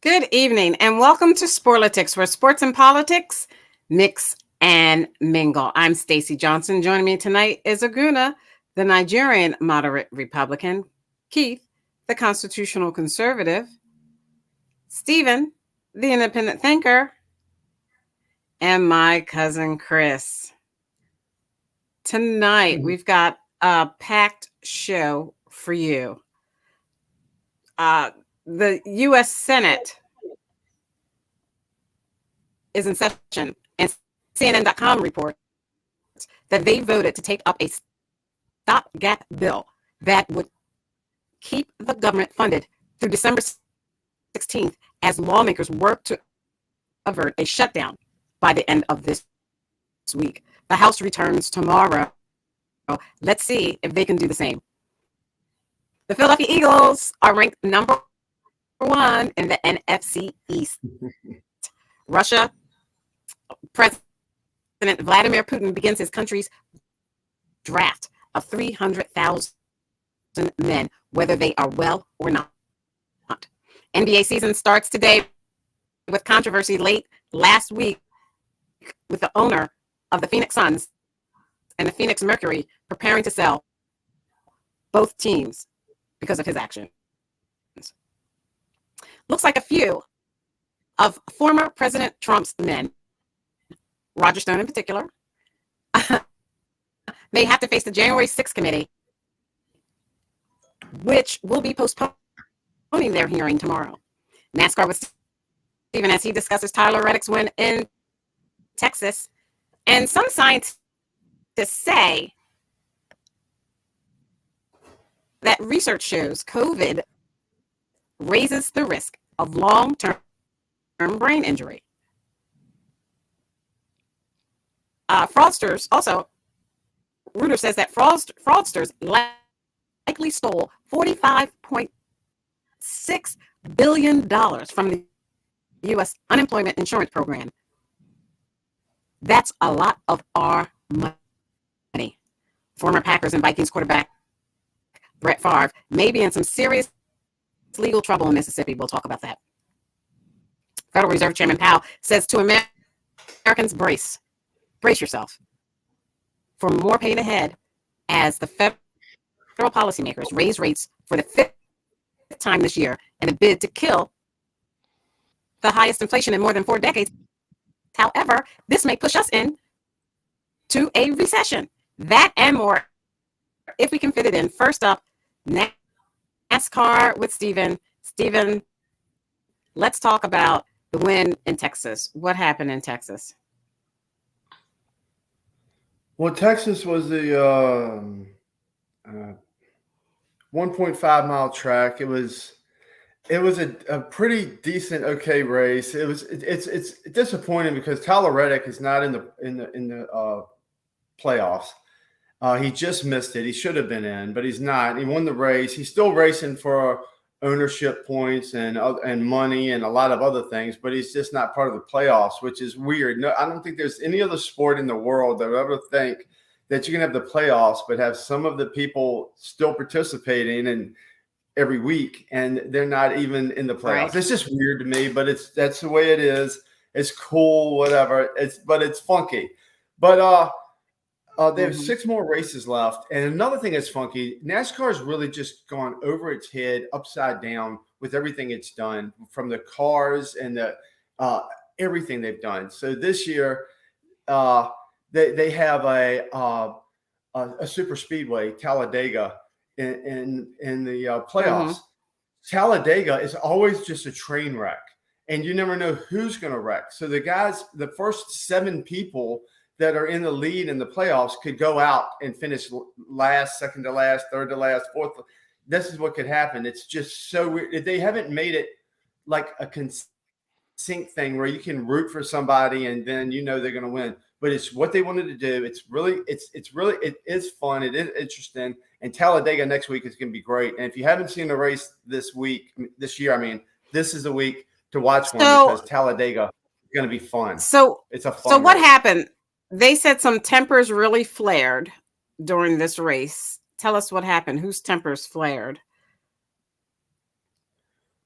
Good evening and welcome to Sporlitics, where sports and politics mix and mingle. I'm Stacey Johnson. Joining me tonight is Aguna, the Nigerian moderate Republican, Keith, the constitutional conservative, Stephen, the independent thinker, and my cousin Chris. Tonight, we've got a packed show for you. The U.S. Senate is in session, and CNN.com reports that they voted to take up a stopgap bill that would keep the government funded through December 16th as lawmakers work to avert a shutdown by the end of this week. The House returns tomorrow. Let's see if they can do the same. The Philadelphia Eagles are ranked number 1 in the NFC East. Russia President Vladimir Putin begins his country's draft of 300,000 men, whether they are well or not. NBA season starts today with controversy late last week with the owner of the Phoenix Suns and the Phoenix Mercury preparing to sell both teams because of his actions. Looks like a few of former President Trump's men, Roger Stone in particular, may have to face the January 6th committee, which will be postponing their hearing tomorrow. NASCAR with Stephen as he discusses Tyler Reddick's win in Texas. And some scientists say that research shows COVID raises the risk of long-term brain injury. Fraudsters, also, Reuters says that fraudsters likely stole $45.6 billion from the U.S. unemployment insurance program. That's a lot of our money. Former Packers and Vikings quarterback Brett Favre may be in some serious legal trouble in Mississippi. We'll talk about that. Federal Reserve Chairman Powell says to Americans, brace yourself for more pain ahead as the federal policymakers raise rates for the 5th time this year in a bid to kill the highest inflation in more than 4 decades. However, this may push us into a recession. That and more, if we can fit it in. First up, NASCAR with Stephen. Stephen, let's talk about the win in Texas. What happened in Texas? Well, Texas was the 1.5 mile track. It was a pretty decent, okay race. It's disappointing because Tyler Reddick is not in the playoffs. He just missed it. He should have been in, but he's not. He won the race. He's still racing for ownership points and money and a lot of other things, but he's just not part of the playoffs, which is weird. No, I don't think there's any other sport in the world that would ever think that you can have the playoffs, but have some of the people still participating and every week, and they're not even in the playoffs. Right. It's just weird to me, but that's the way it is. It's cool, whatever. But it's funky. But they have 6 more races left. And another thing that's funky, NASCAR has really just gone over its head, upside down with everything it's done, from the cars and the everything they've done. So this year, they have a super speedway, Talladega, in the playoffs. Talladega is always just a train wreck, and you never know who's going to wreck. So the first 7 people that are in the lead in the playoffs could go out and finish last, second to last, third to last, fourth. This is what could happen. It's just so weird. They haven't made it like a sync thing where you can root for somebody and then they're going to win. But it's what they wanted to do. It is fun. It is interesting. And Talladega next week is going to be great. And if you haven't seen the race this year, this is the week to watch one because Talladega is going to be fun. So it's a fun. So what race. happened? They said some tempers really flared during this race. Tell us what happened. Whose tempers flared?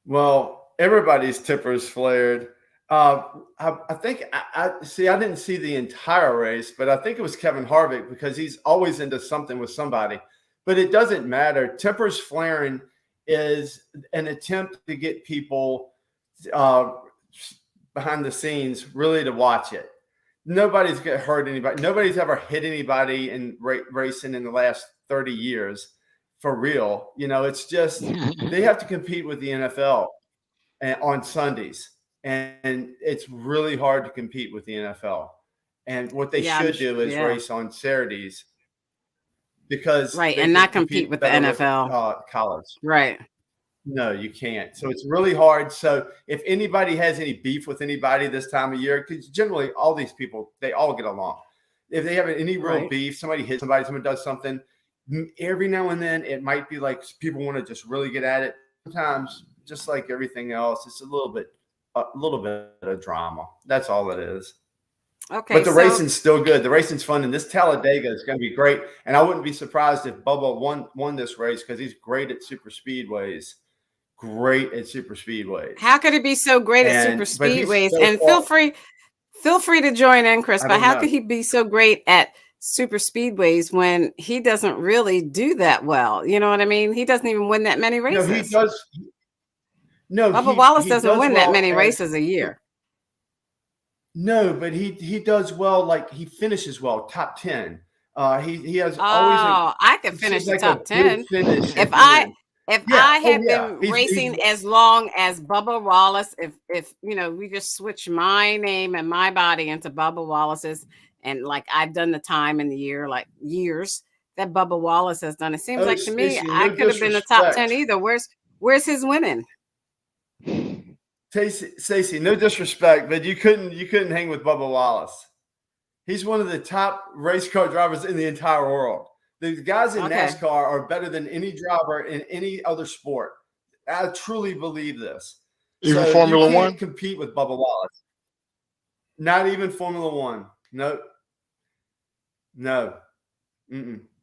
Well, Everybody's tippers flared. I think I see. I didn't see the entire race, but I think it was Kevin Harvick because he's always into something with somebody. But it doesn't matter. Tippers flaring is an attempt to get people behind the scenes really to watch it. Nobody's get hurt anybody. Nobody's ever hit anybody in racing in the last 30 years for real. It's just they have to compete with the NFL on Sundays. And it's really hard to compete with the NFL. And what they should do is race on Saturdays because and not compete with the NFL college. Right. No, you can't. So it's really hard. So if anybody has any beef with anybody this time of year, because generally all these people, they all get along. If they have any real beef, somebody hits somebody, someone does something, every now and then it might be like people want to just really get at it. Sometimes, just like everything else, it's a little bit of drama. That's all it is. Okay. But the racing's still good. The racing's fun, and this Talladega is going to be great. And I wouldn't be surprised if Bubba won this race because he's great at super speedways. How could he be so great at super speedways? And feel free to join in, Chris. But how could he be so great at super speedways when he doesn't really do that well? You know what I mean? He doesn't even win that many races. No, he does. No, Bubba Wallace doesn't win that many races a year. No, but he does well. Like he finishes well, top 10. He has always. I could finish the top 10 if I had been racing as long as Bubba Wallace. If we just switch my name and my body into Bubba Wallace's, and like I've done the time in the year, like years that Bubba Wallace has done. It seems like to me I could have been the top 10 either. Where's his winning? Stacey, no disrespect, but you couldn't hang with Bubba Wallace. He's one of the top race car drivers in the entire world. The guys in NASCAR are better than any driver in any other sport. I truly believe this. Even Formula you can't One? Compete with Bubba Wallace. Not even Formula One. No.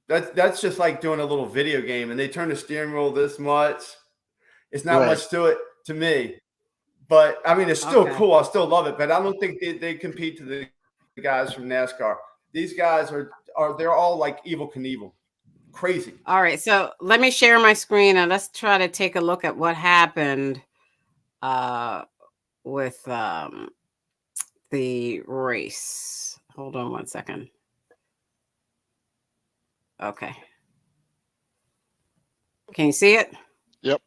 That's just like doing a little video game, and they turn the steering wheel this much. It's not much to it to me. But, I mean, it's still cool. I still love it. But I don't think they compete to the guys from NASCAR. These guys they're all like Evel Knievel. Crazy. All right. So let me share my screen and let's try to take a look at what happened with the race. Hold on one second. Okay. Can you see it? Yep.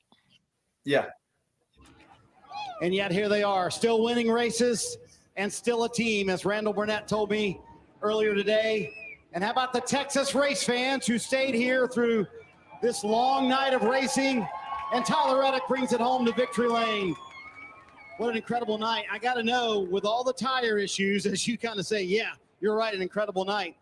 Yeah. And yet here they are, still winning races and still a team, as Randall Burnett told me earlier today. And how about the Texas race fans who stayed here through this long night of racing? And Tyler Reddick brings it home to victory lane. What an incredible night. I got to know, with all the tire issues, as you kind of say, yeah, you're right, an incredible night.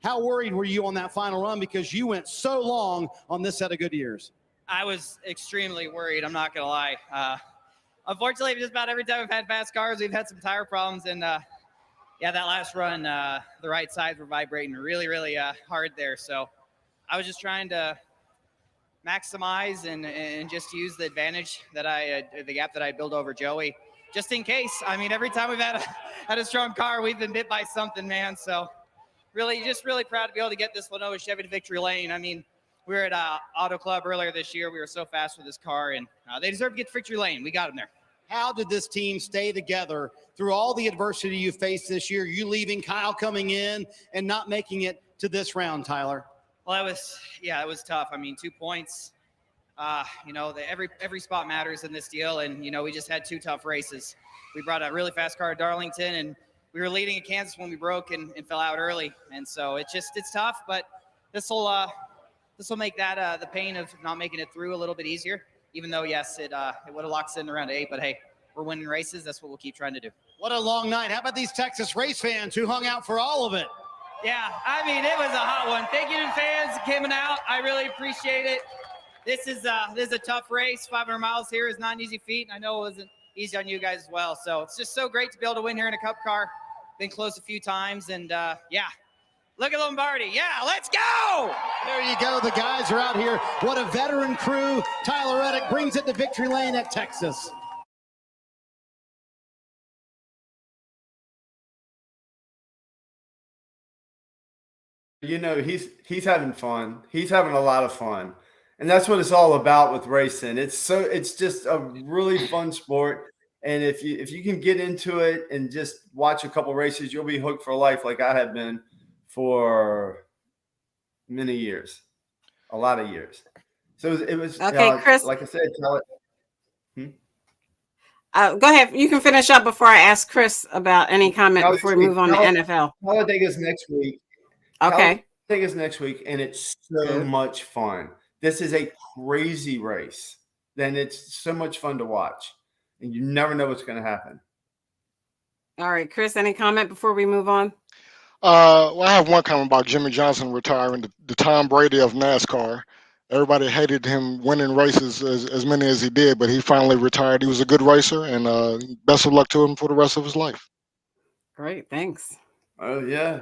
How worried were you on that final run because you went so long on this set of Goodyears? I was extremely worried, I'm not going to lie. Unfortunately, just about every time we've had fast cars, we've had some tire problems. And, that last run, the right sides were vibrating really, really hard there. So I was just trying to maximize and just use the advantage that the gap that I built over Joey, just in case. I mean, every time we've had a strong car, we've been bit by something, man. So really proud to be able to get this Lenovo Chevy to victory lane. I mean, we were at Auto Club earlier this year. We were so fast with this car, and they deserve to get victory lane. We got them there. How did this team stay together through all the adversity you faced this year? You leaving, Kyle coming in, and not making it to this round, Tyler. Well, it was tough. I mean, 2 points. Every spot matters in this deal, and we just had 2 tough races. We brought a really fast car at Darlington, and we were leading at Kansas when we broke and fell out early, and so it's tough. But this will make that the pain of not making it through a little bit easier. Even though, yes, it would have locked us in around 8, but hey, we're winning races. That's what we'll keep trying to do. What a long night. How about these Texas race fans who hung out for all of it? Yeah, I mean, it was a hot one. Thank you to the fans coming out. I really appreciate it. This is a tough race. 500 miles here is not an easy feat, and I know it wasn't easy on you guys as well. So it's just so great to be able to win here in a Cup car. Been close a few times, and look at Lombardi. Yeah, let's go! There you go. The guys are out here. What a veteran crew. Tyler Reddick brings it to victory lane at Texas. he's having fun. He's having a lot of fun. And that's what it's all about with racing. It's just a really fun sport. And if you can get into it and just watch a couple races, you'll be hooked for life, like I have been for many years, a lot of years. So it was Okay, Chris. like I said, Go ahead. You can finish up before I ask Chris about any comment before we move on to NFL. Talladega's next week. Okay. Talladega's next week, and it's so much fun. This is a crazy race. Then it's so much fun to watch, and you never know what's going to happen. All right, Chris, any comment before we move on? Well, I have one comment about Jimmy Johnson retiring, the Tom Brady of NASCAR. Everybody hated him winning races as many as he did, but he finally retired. He was a good racer, and best of luck to him for the rest of his life. Great, thanks. Oh, yeah.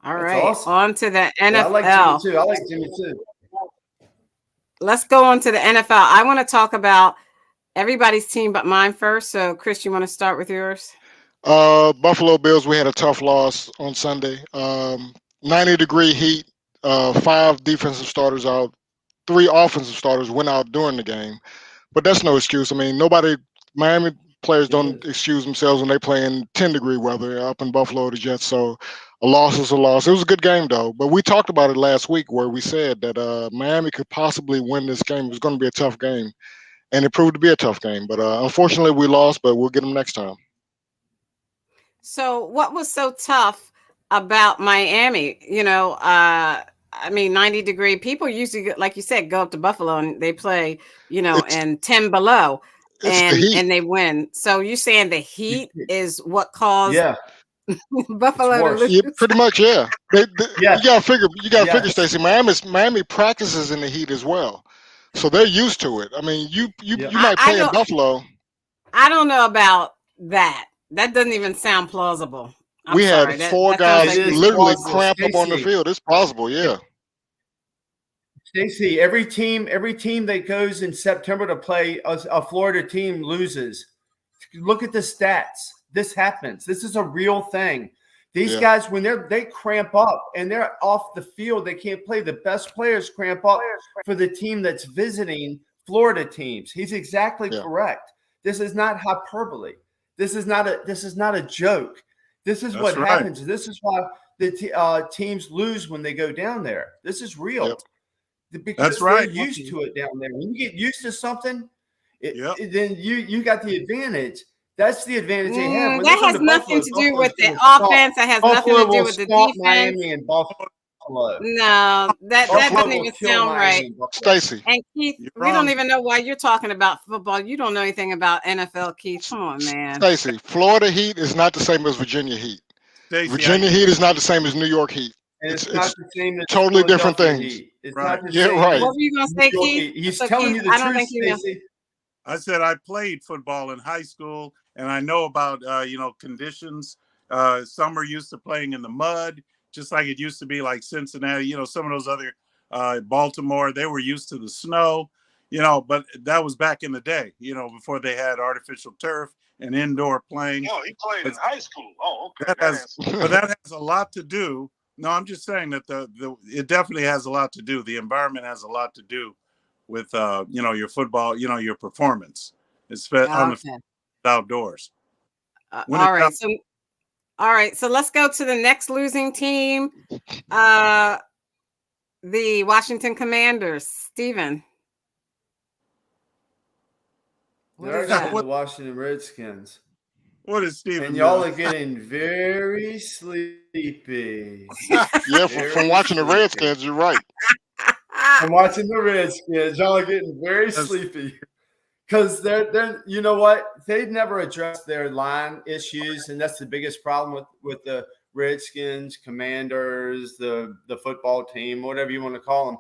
All That's right, awesome. on to the NFL. I like Jimmy too. Let's go on to the NFL. I want to talk about everybody's team but mine first. So, Chris, you want to start with yours? Buffalo Bills, we had a tough loss on Sunday. 90-degree heat, 5 defensive starters out, 3 offensive starters went out during the game. But that's no excuse. I mean, Miami players don't excuse themselves when they play in 10-degree weather up in Buffalo, the Jets. So a loss is a loss. It was a good game, though. But we talked about it last week where we said that Miami could possibly win this game. It was going to be a tough game. And it proved to be a tough game. But unfortunately, we lost, but we'll get them next time. So what was so tough about Miami? 90-degree people usually, like you said, go up to Buffalo and they play, and 10 below and they win. So you're saying the heat is what caused Buffalo to lose? Yeah, pretty much, yeah. You gotta figure, Stacey. Miami practices in the heat as well. So they're used to it. I mean, you might play in Buffalo. I don't know about that. That doesn't even sound plausible. We had 4 guys literally cramp up on the field. It's plausible, yeah. Stacey, every team that goes in September to play a Florida team loses. Look at the stats. This happens. This is a real thing. These guys, when they cramp up and they're off the field, they can't play. The best players cramp up for the team that's visiting Florida teams. He's exactly correct. This is not hyperbole. This is not a joke. This is what happens. This is why the teams lose when they go down there. This is real. Because they're used to it down there. When you get used to something, then you got the advantage. That's the advantage they have. When that has nothing to do with the offense. That has nothing to do with the defense. Miami and Buffalo. No, that doesn't even sound right. Stacey. And Keith, we don't even know why you're talking about football. You don't know anything about NFL, Keith. Come on, man. Stacey, Florida heat is not the same as Virginia heat. Virginia heat is not the same as New York heat. It's not the same as totally different things. It's right. Not the same. Right. What were you going to say, Keith? He's telling you the truth, Stacey. I said I played football in high school, and I know about conditions. Some are used to playing in the mud, just like it used to be like Cincinnati. Some of those other Baltimore, they were used to the snow. But that was back in the day. Before they had artificial turf and indoor playing. No, he played in high school. Oh, okay. But that has a lot to do. No, I'm just saying that it definitely has a lot to do. The environment has a lot to do with your football, your performance. It's on the outdoors. All right. So let's go to the next losing team, the Washington Commanders. Steven. The Washington Redskins. What is Steven? And y'all are getting very sleepy. From watching the Redskins, you're right. From watching the Redskins, y'all are getting very sleepy. Because they're you know what? They've never addressed their line issues, and that's the biggest problem with the Redskins, Commanders, the football team, whatever you want to call them.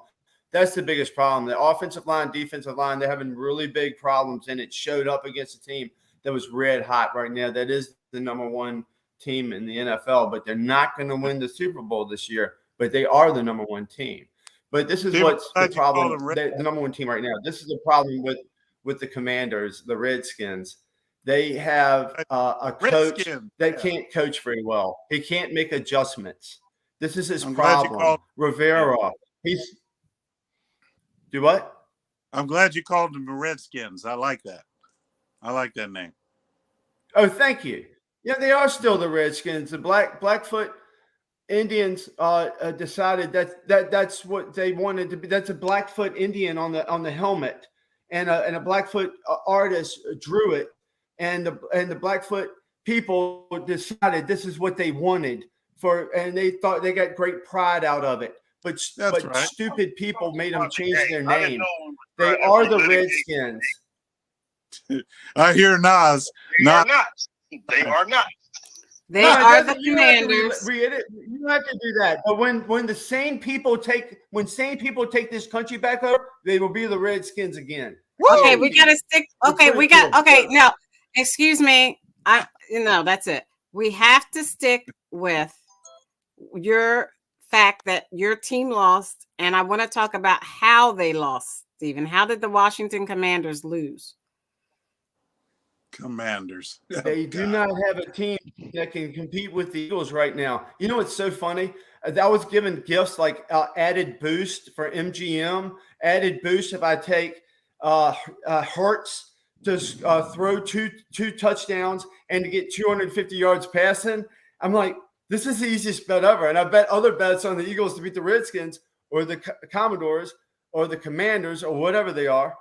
That's the biggest problem. The offensive line, defensive line, they're having really big problems, and it showed up against a team that was red hot right now. That is the number 1 team in the NFL, but they're not going to win the Super Bowl this year, but they are the number 1 team. But this is what's the problem. The number 1 team right now. This is the problem with the Commanders, the Redskins. They have a coach Redskins. that can't coach very well. He can't make adjustments. This is his I'm glad you problem. called- Rivera, he's do what? I'm glad you called them the Redskins. I like that. I like that name. Oh, thank you. Yeah, they are still the Redskins. The Blackfoot Indians decided that's what they wanted to be. That's a Blackfoot Indian on the helmet, and a Blackfoot artist drew it, and the Blackfoot people decided this is what they wanted and they thought they got great pride out of it. But Right. stupid people made them change their I didn't name. know They are the Redskins. I hear Nas. They are not. They are not. They No, are the you don't have to Commanders. you don't have to do that. But when the same people take this country back over, they will be the Redskins again. Okay, we got to stick. Okay, now, excuse me. That's it. We have to stick with your fact that your team lost, and I want to talk about how they lost, Stephen. How did the Washington Commanders lose? Commanders. They do not have a team that can compete with the Eagles right now. You know what's so funny? I was given gifts like added boost for MGM, added boost if I take Hurts to throw two touchdowns and to get 250 yards passing. I'm like, this is the easiest bet ever. And I bet other bets on the Eagles to beat the Redskins or the Commodores or the Commanders or whatever they are,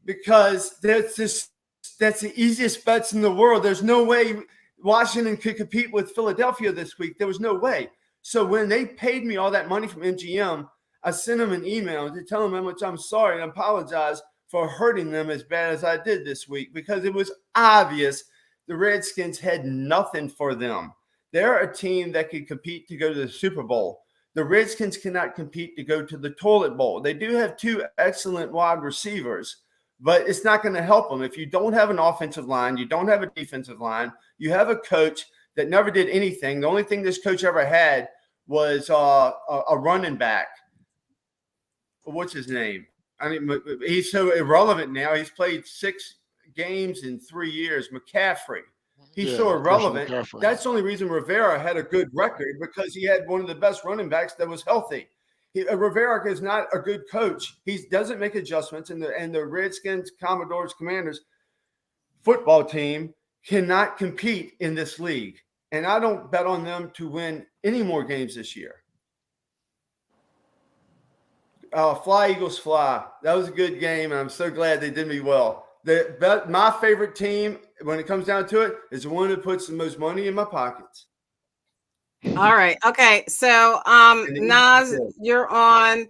because that's the easiest bets in the world. There's no way Washington could compete with Philadelphia this week. There was no way. So when they paid me all that money from MGM, I sent them an email to tell them how much I'm sorry and apologize for hurting them as bad as I did this week, because it was obvious the Redskins had nothing for them. They're a team that could compete to go to the Super Bowl. The Redskins cannot compete to go to the toilet bowl. They do have two excellent wide receivers, but it's not going to help them. If you don't have an offensive line, you don't have a defensive line, you have a coach that never did anything. The only thing this coach ever had was a running back. What's his name? I mean, he's so irrelevant now. He's played 6 games in 3 years. McCaffrey. He's so irrelevant. That's the only reason Rivera had a good record, because he had one of the best running backs that was healthy. Rivera is not a good coach. He doesn't make adjustments, and the Redskins, Commodores, Commanders football team cannot compete in this league. And I don't bet on them to win any more games this year. Fly, Eagles, fly. That was a good game, and I'm so glad they did me well. My favorite team, when it comes down to it, is the one that puts the most money in my pockets. All right. Okay. So, Nas, you're on.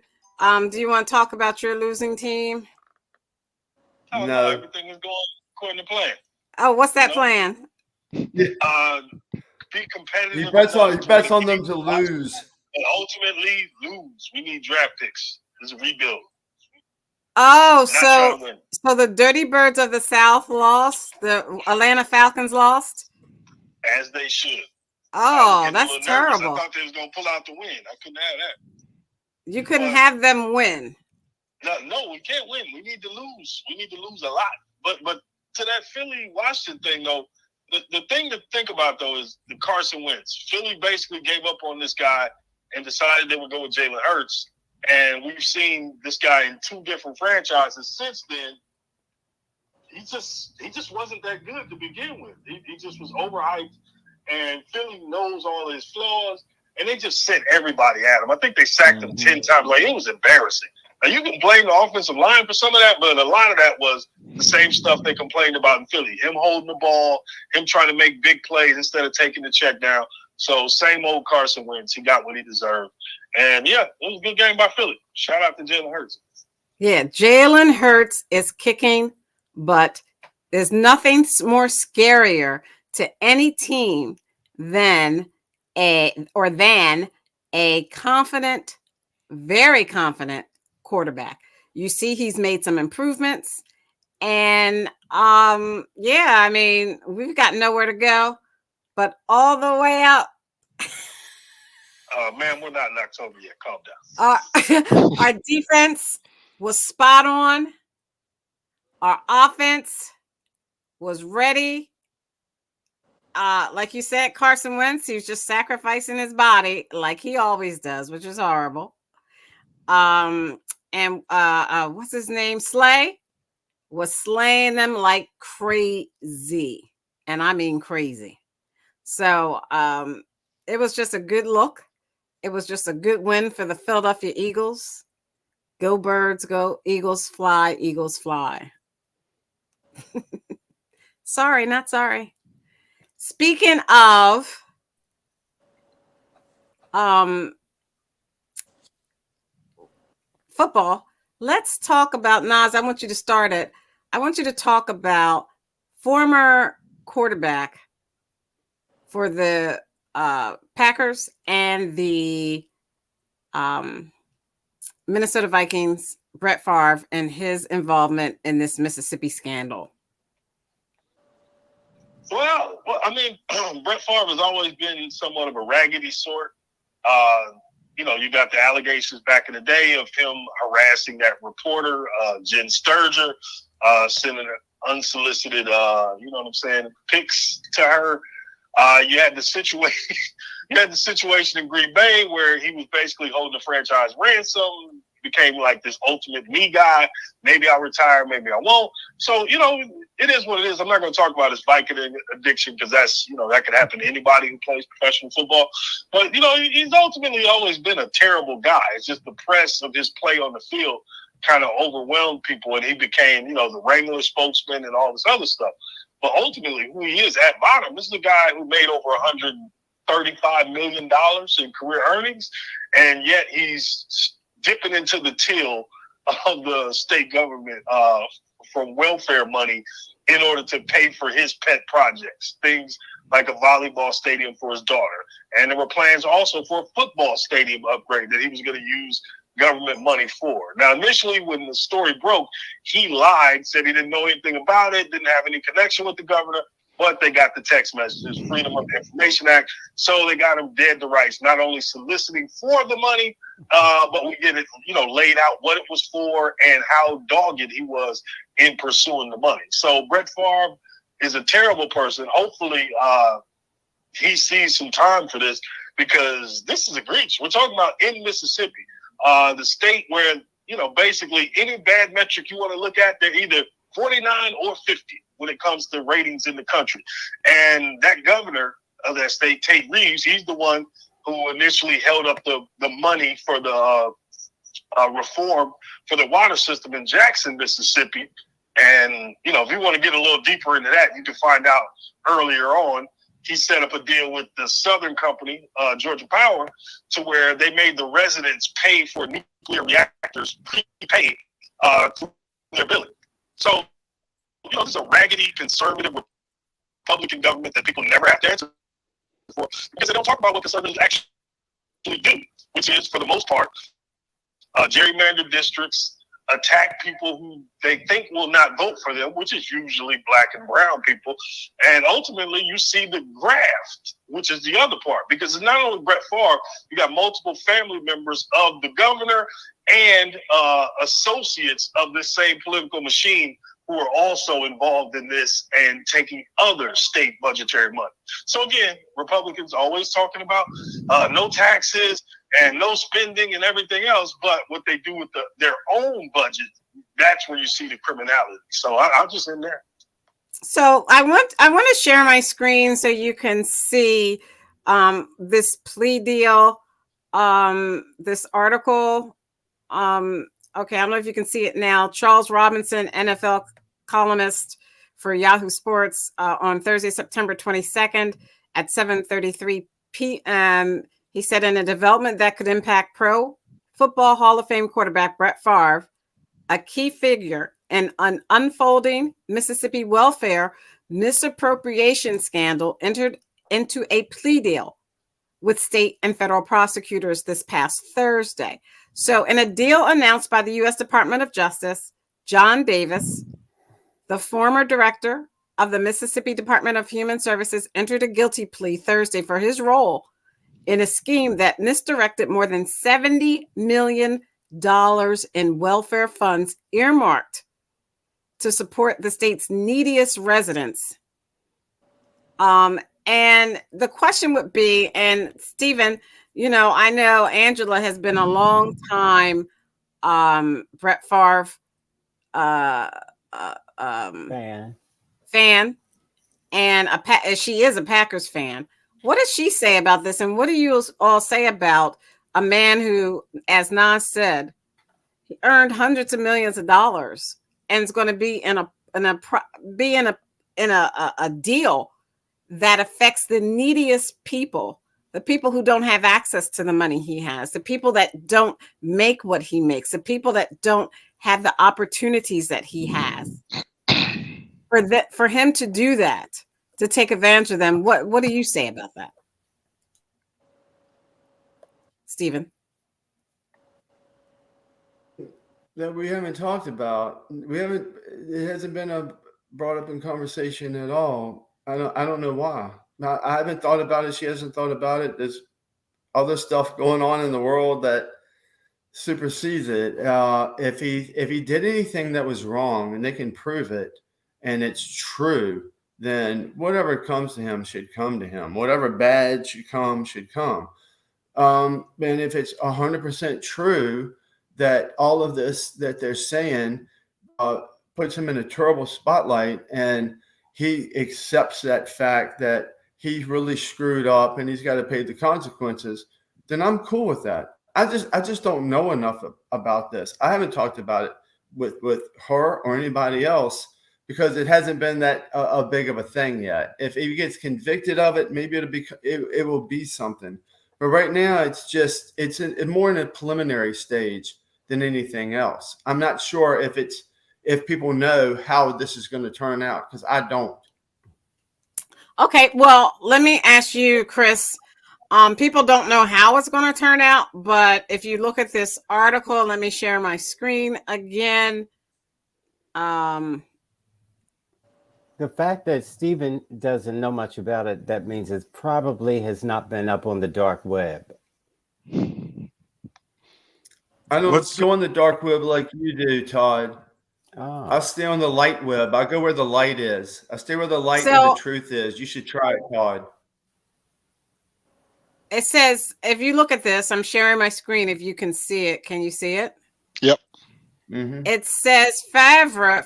Do you want to talk about your losing team? Oh, no, everything is going according to plan. Oh, what's that plan? Be competitive. He bets on them to lose. And ultimately lose. We need draft picks. It's a rebuild. Oh, so the Dirty Birds of the South lost. The Atlanta Falcons lost. As they should. Oh, that's terrible. I thought they was gonna pull out the win. I couldn't have that. You couldn't have them win. No, we can't win. We need to lose. We need to lose a lot. But to that Philly Washington thing though, the thing to think about though is the Carson Wentz. Philly basically gave up on this guy and decided they would go with Jalen Hurts. And we've seen this guy in 2 different franchises since then. He just wasn't that good to begin with. He just was overhyped, and Philly knows all his flaws, and they just sent everybody at him. I think they sacked him 10 times. Like, it was embarrassing. Now, you can blame the offensive line for some of that, but a lot of that was the same stuff they complained about in Philly. Him holding the ball, him trying to make big plays instead of taking the check down. So same old Carson Wentz. He got what he deserved. And, yeah, it was a good game by Philly. Shout out to Jalen Hurts. Yeah, Jalen Hurts is kicking butt. There's nothing more scarier to any team than a confident, very confident quarterback. You see he's made some improvements. And, I mean, we've got nowhere to go, but all the way up. Man, we're not in October yet. Calm down. Our defense was spot on. Our offense was ready. Like you said, Carson Wentz, he was just sacrificing his body like he always does, which is horrible. And what's his name? Slay was slaying them like crazy. And I mean crazy. So it was just a good look. It was just a good win for the Philadelphia Eagles. Go Birds, go Eagles fly, Eagles fly. Sorry, not sorry. Speaking of football, let's talk about Nas. I want you to start it. I want you to talk about former quarterback for the Packers and the Minnesota Vikings, Brett Favre, and his involvement in this Mississippi scandal. Well, I mean, Brett Favre has always been somewhat of a raggedy sort. You got the allegations back in the day of him harassing that reporter, Jen Sturger, sending unsolicited, pics to her. You had the situation. You had the situation in Green Bay where he was basically holding the franchise ransom. Became like this ultimate me guy. Maybe I'll retire, maybe I won't. So, it is what it is. I'm not going to talk about his Vicodin addiction because that's, that could happen to anybody who plays professional football. But, he's ultimately always been a terrible guy. It's just the press of his play on the field kind of overwhelmed people, and he became, the Wrangler spokesman and all this other stuff. But ultimately, who he is at bottom, this is a guy who made over $135 million in career earnings, and yet he's dipping into the till of the state government for welfare money in order to pay for his pet projects, things like a volleyball stadium for his daughter. And there were plans also for a football stadium upgrade that he was going to use government money for. Now, initially, when the story broke, he lied, said he didn't know anything about it, didn't have any connection with the governor, but they got the text messages, Freedom of Information Act, so they got him dead to rights, not only soliciting for the money, but we get it, laid out what it was for and how dogged he was in pursuing the money. So Brett Favre is a terrible person. Hopefully he sees some time for this because this is egregious. We're talking about in Mississippi, the state where, basically any bad metric you want to look at, they're either 49 or 50 when it comes to ratings in the country. And that governor of that state, Tate Reeves, he's the one who initially held up the money for the reform for the water system in Jackson, Mississippi. And, if you want to get a little deeper into that, you can find out earlier on, he set up a deal with the Southern company, Georgia Power, to where they made the residents pay for nuclear reactors prepaid through their billing. So, this is a raggedy conservative Republican government that people never have to answer for because they don't talk about what conservatives actually do, which is, for the most part, gerrymander districts, attack people who they think will not vote for them, which is usually black and brown people. And ultimately, you see the graft, which is the other part, because it's not only Brett Favre, you got multiple family members of the governor and associates of this same political machine who are also involved in this and taking other state budgetary money. So again, Republicans always talking about no taxes and no spending and everything else, but what they do with their own budget, that's where you see the criminality. So I'll just end there. So I want to share my screen so you can see this plea deal, this article. Okay, I don't know if you can see it now. Charles Robinson, NFL columnist for Yahoo Sports, on Thursday, September 22nd at 7:33 p.m. He said, in a development that could impact Pro Football Hall of Fame quarterback Brett Favre, a key figure in an unfolding Mississippi welfare misappropriation scandal, entered into a plea deal with state and federal prosecutors this past Thursday. So in a deal announced by the U.S. Department of Justice, John Davis, the former director of the Mississippi Department of Human Services, entered a guilty plea Thursday for his role in a scheme that misdirected more than $70 million in welfare funds earmarked to support the state's neediest residents. And the question would be, and Stephen, I know Angela has been a long time Brett Favre fan, and she is a Packers fan. What does she say about this? And what do you all say about a man who, as Nas said, he earned hundreds of millions of dollars and is going to be in a deal that affects the neediest people, the people who don't have access to the money he has, the people that don't make what he makes, the people that don't have the opportunities that he has. For him to do that, to take advantage of them, what do you say about that, Stephen? That we haven't talked about. It hasn't been brought up in conversation at all. I don't know why. Now, I haven't thought about it. She hasn't thought about it. There's other stuff going on in the world that supersedes it. If he did anything that was wrong and they can prove it and it's true, then whatever comes to him should come to him. Whatever bad should come. And if it's 100% true that all of this that they're saying puts him in a terrible spotlight, and he accepts that fact that he really screwed up and he's got to pay the consequences, then I'm cool with that. I just don't know enough about this. I haven't talked about it with her or anybody else because it hasn't been that a big of a thing yet. If he gets convicted of it, maybe it will be something. But right now, it's more in a preliminary stage than anything else. I'm not sure if people know how this is going to turn out, because I don't. Okay, well, let me ask you, Chris. People don't know how it's going to turn out, but if you look at this article, let me share my screen again. The fact that Stephen doesn't know much about it, that means it probably has not been up on the dark web. I don't go on the dark web like you do, Todd. Oh. I stay on the light web. I go where the light is. I stay where the light and the truth is. You should try it, Todd. It says, if you look at this, I'm sharing my screen. If you can see it, can you see it? Yep. Mm-hmm. It says Federer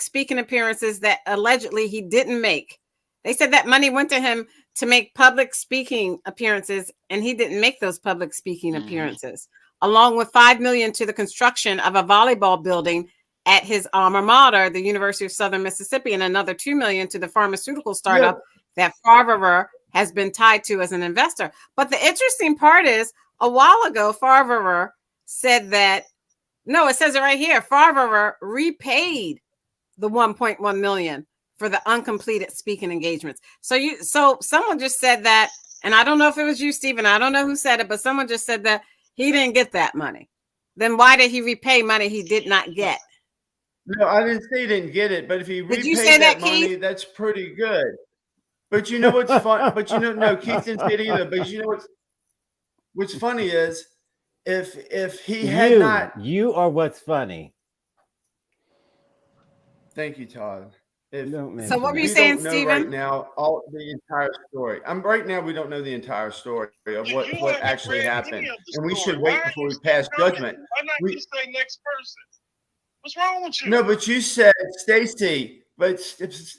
speaking appearances that allegedly he didn't make. They said that money went to him to make public speaking appearances, and he didn't make those public speaking appearances, along with $5 million to the construction of a volleyball building at his alma mater, the University of Southern Mississippi, and another $2 million to the pharmaceutical startup that Federer has been tied to as an investor. But the interesting part is, a while ago, Federer said that, no, it says it right here, Federer repaid the $1.1 million for the uncompleted speaking engagements. So someone just said that, and I don't know if it was you, Stephen. I don't know who said it, but someone just said that he didn't get that money. Then why did he repay money he did not get? No, I didn't say he didn't get it, but if he repaid that money, that's pretty good. But you know what's fun? But no, Keith didn't say it either. But you know what's funny is if he had not, you are what's funny. Thank you, Todd. So what were you saying, Stephen? Right now, the entire story. Right now, we don't know the entire story of what actually happened, and we should wait before we pass judgment. Why not just say next person? What's wrong with you? No, but you said Stacey. But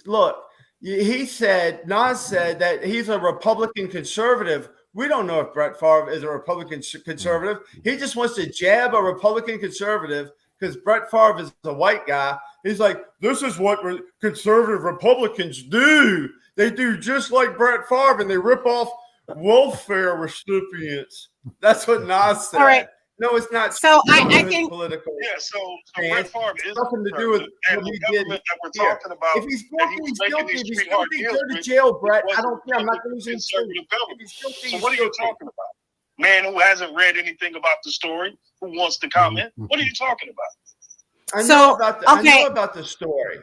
look, Nas said that he's a Republican conservative. We don't know if Brett Favre is a Republican conservative. He just wants to jab a Republican conservative because Brett Favre is a white guy. He's like, this is what conservative Republicans do. They do just like Brett Favre, and they rip off welfare recipients. That's what Nas said. All right. No, it's not. So I think political. Yeah. So Brett Favre is nothing to do with what he did. That we're talking about. If he's guilty, he's guilty. If he's guilty, go to jail, Brett. I don't care. I'm not losing conservative government. So what are you talking about? Man who hasn't read anything about the story, who wants to comment? What are you talking about? I know about the story.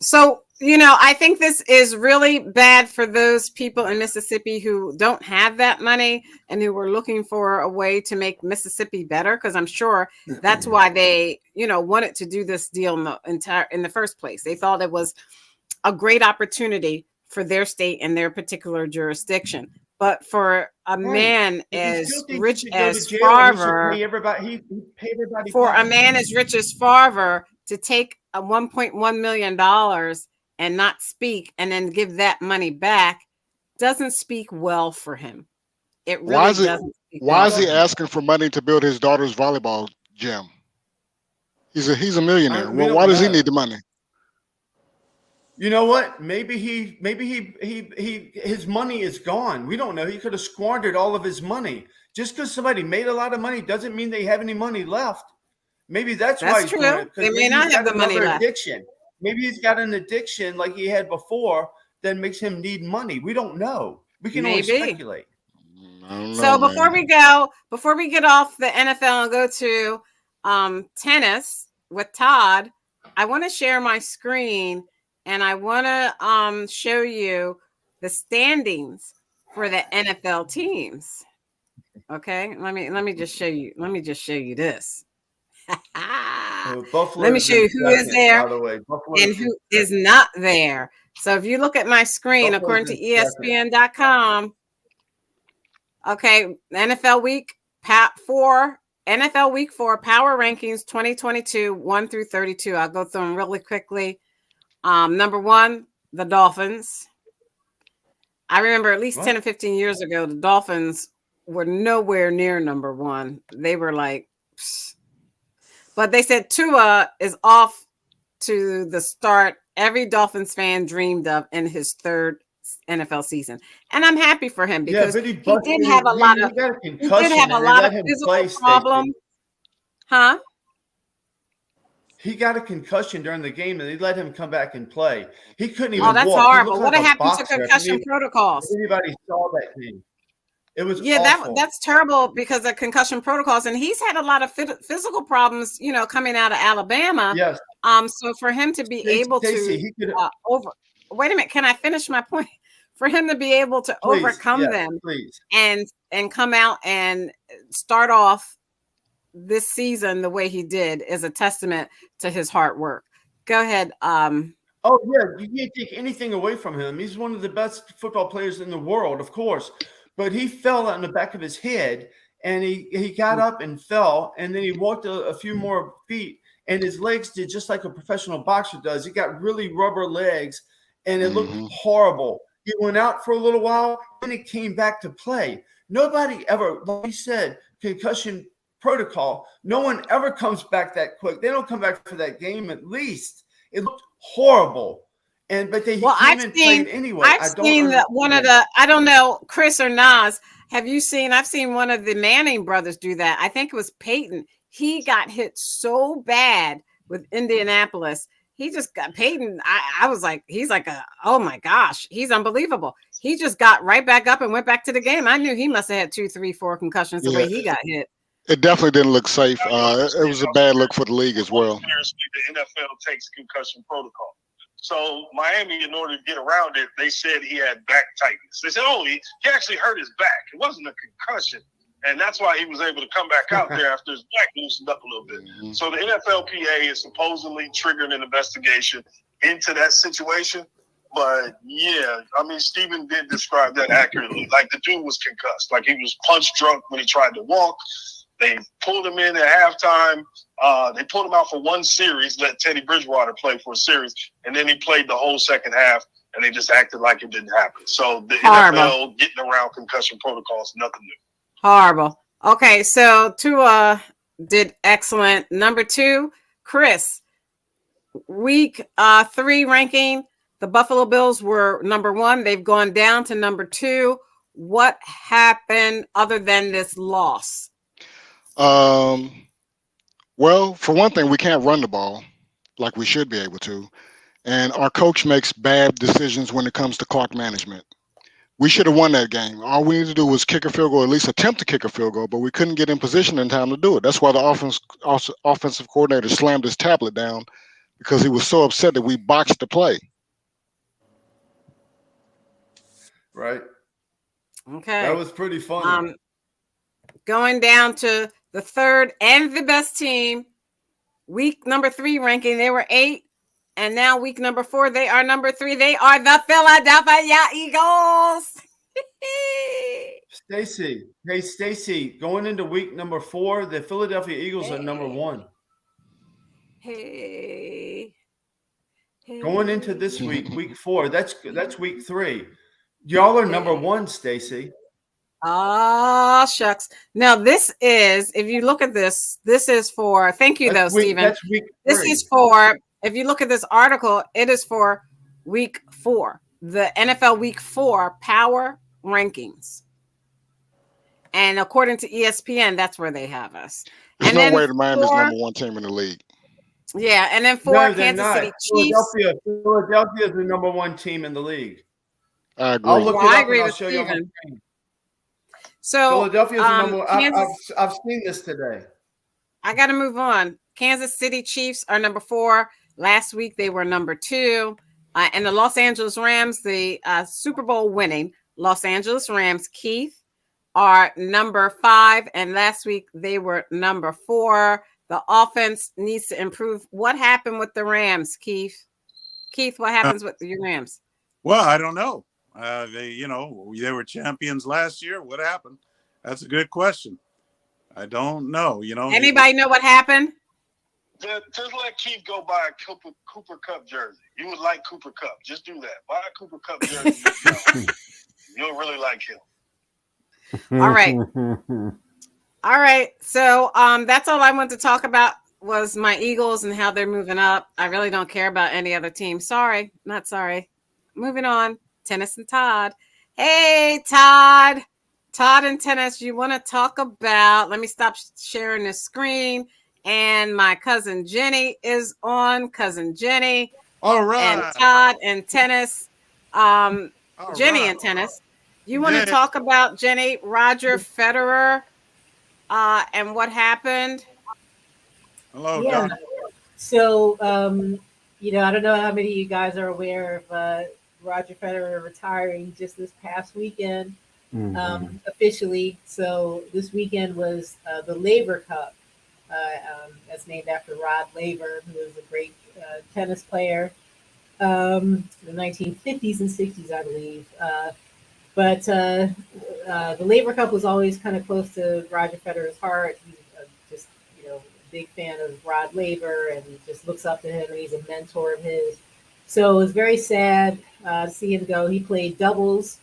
So I think this is really bad for those people in Mississippi who don't have that money and who were looking for a way to make Mississippi better. Because I'm sure that's why they, wanted to do this deal in the first place. They thought it was a great opportunity for their state and their particular jurisdiction. But for a man as rich as Farver, for a man as rich as Farver to take a $1.1 million and not speak and then give that money back doesn't speak well for him. It really doesn't. Why is he asking for money to build his daughter's volleyball gym? He's a millionaire. Well, why does he need the money? You know what? Maybe his money is gone. We don't know. He could have squandered all of his money. Just because somebody made a lot of money doesn't mean they have any money left. Maybe that's why he's true. doing it. They may not have the money left. Addiction. Maybe he's got an addiction like he had before that makes him need money. We don't know. We can only speculate. So before we get off the NFL and go to tennis with Todd, I want to share my screen and I want to show you the standings for the NFL teams. Okay, let me just show you. Let me just show you this. Let me show you who is there and who is not there. So if you look at my screen, according to ESPN.com, okay, NFL Week 4 Power Rankings 2022 1 through 32. I'll go through them really quickly. Number 1, the Dolphins. I remember at least 10 or 15 years ago, the Dolphins were nowhere near number 1. They were like, psst. But they said Tua is off to the start every Dolphins fan dreamed of in his 3rd NFL season. And I'm happy for him because he did have a lot of physical problems. Huh? He got a concussion during the game and they let him come back and play. He couldn't even walk. That's horrible. What happened to concussion protocols? Anybody saw that thing? It was awful. That's terrible because of concussion protocols, and he's had a lot of physical problems, coming out of Alabama. Yes. So for him to be able to wait a minute, can I finish my point? For him to be able to overcome them and come out and start off this season the way he did is a testament to his hard work. Go ahead. Oh yeah, you can't take anything away from him. He's one of the best football players in the world, of course. But he fell on the back of his head, and he got up and fell, and then he walked a few more feet, and his legs did just like a professional boxer does. He got really rubber legs, and it looked horrible. He went out for a little while, then he came back to play. Nobody ever, like you said, concussion protocol, no one ever comes back that quick. They don't come back for that game at least. It looked horrible. But they played anyway. I've seen that one of the, I don't know, Chris or Nas, I've seen one of the Manning brothers do that. I think it was Peyton. He got hit so bad with Indianapolis. He just got Peyton. I was like, oh my gosh, he's unbelievable. He just got right back up and went back to the game. I knew he must have had 2, 3, 4 concussions the way he got hit. It definitely didn't look safe. It was a bad look for the league as well. The NFL takes concussion protocol. So Miami, in order to get around it, they said he had back tightness. They said, he actually hurt his back. It wasn't a concussion. And that's why he was able to come back out there after his back loosened up a little bit. So the NFLPA is supposedly triggering an investigation into that situation. But, yeah, Steven did describe that accurately. Like, the dude was concussed. Like, he was punch drunk when he tried to walk. They pulled him in at halftime. They pulled him out for one series, let Teddy Bridgewater play for a series, and then he played the whole second half, and they just acted like it didn't happen. So the NFL getting around concussion protocols, nothing new. Horrible. Okay, so Tua did excellent. Number 2, Chris, week 3 ranking, the Buffalo Bills were number 1. They've gone down to number 2. What happened other than this loss? Well, for one thing, we can't run the ball like we should be able to. And our coach makes bad decisions when it comes to clock management. We should have won that game. All we need to do was kick a field goal, at least attempt to kick a field goal, but we couldn't get in position in time to do it. That's why the offensive coordinator slammed his tablet down, because he was so upset that we botched the play. right? Okay. That was pretty funny. Going down to the third and the best team, week number 3 ranking, they were 8. And now week number 4, they are number 3. They are the Philadelphia Eagles. Stacy. Hey, Stacy, going into week number 4, the Philadelphia Eagles are number 1. Hey. Going into this week 4, that's week 3. Y'all are number 1, Stacy. Oh, shucks. Now, this is, if you look at this is for, thank you, Stephen. That's week 3. This is for, if you look at this article, it is for week 4, the NFL week 4 power rankings. And according to ESPN, that's where they have us. There's and no way the Miami's number 1 team in the league. Yeah, and then 4, No, Kansas City Chiefs. Philadelphia is the number 1 team in the league. I agree. I'll look it up I agree and I'll with show you. Stephen. So Philadelphia is the number 1. Kansas, I've seen this today. I got to move on. Kansas City Chiefs are number 4. Last week they were number 2. And the Los Angeles Rams, the Super Bowl winning Los Angeles Rams, Keith, are number 5. And last week they were number 4. The offense needs to improve. What happened with the Rams, Keith? Keith, what happens with your Rams? Well, I don't know. They were champions last year. What happened? That's a good question. I don't know. Anybody know what happened? Just let Keith go buy a Cooper Cup jersey. You would like Cooper Cup. Just do that. Buy a Cooper Cup jersey. You'll really like him. All right. All right. So that's all I want to talk about was my Eagles and how they're moving up. I really don't care about any other team. Sorry. Not sorry. Moving on. Tennis and Todd. Hey, Todd. Todd and tennis, you want to talk about, let me stop sharing the screen. And my cousin Jenny is on. Cousin Jenny. All right. And Todd and tennis. Jenny right. and tennis. You want to talk about, Jenny, Roger Federer and what happened? Hello, Yeah. Doc. So, I don't know how many of you guys are aware of Roger Federer retiring just this past weekend, officially. So this weekend was the Laver Cup. That's named after Rod Laver, who was a great tennis player in the 1950s and 60s, I believe. But the Laver Cup was always kind of close to Roger Federer's heart. He's just, a big fan of Rod Laver and just looks up to him, and he's a mentor of his. So it was very sad to see him go. He played doubles.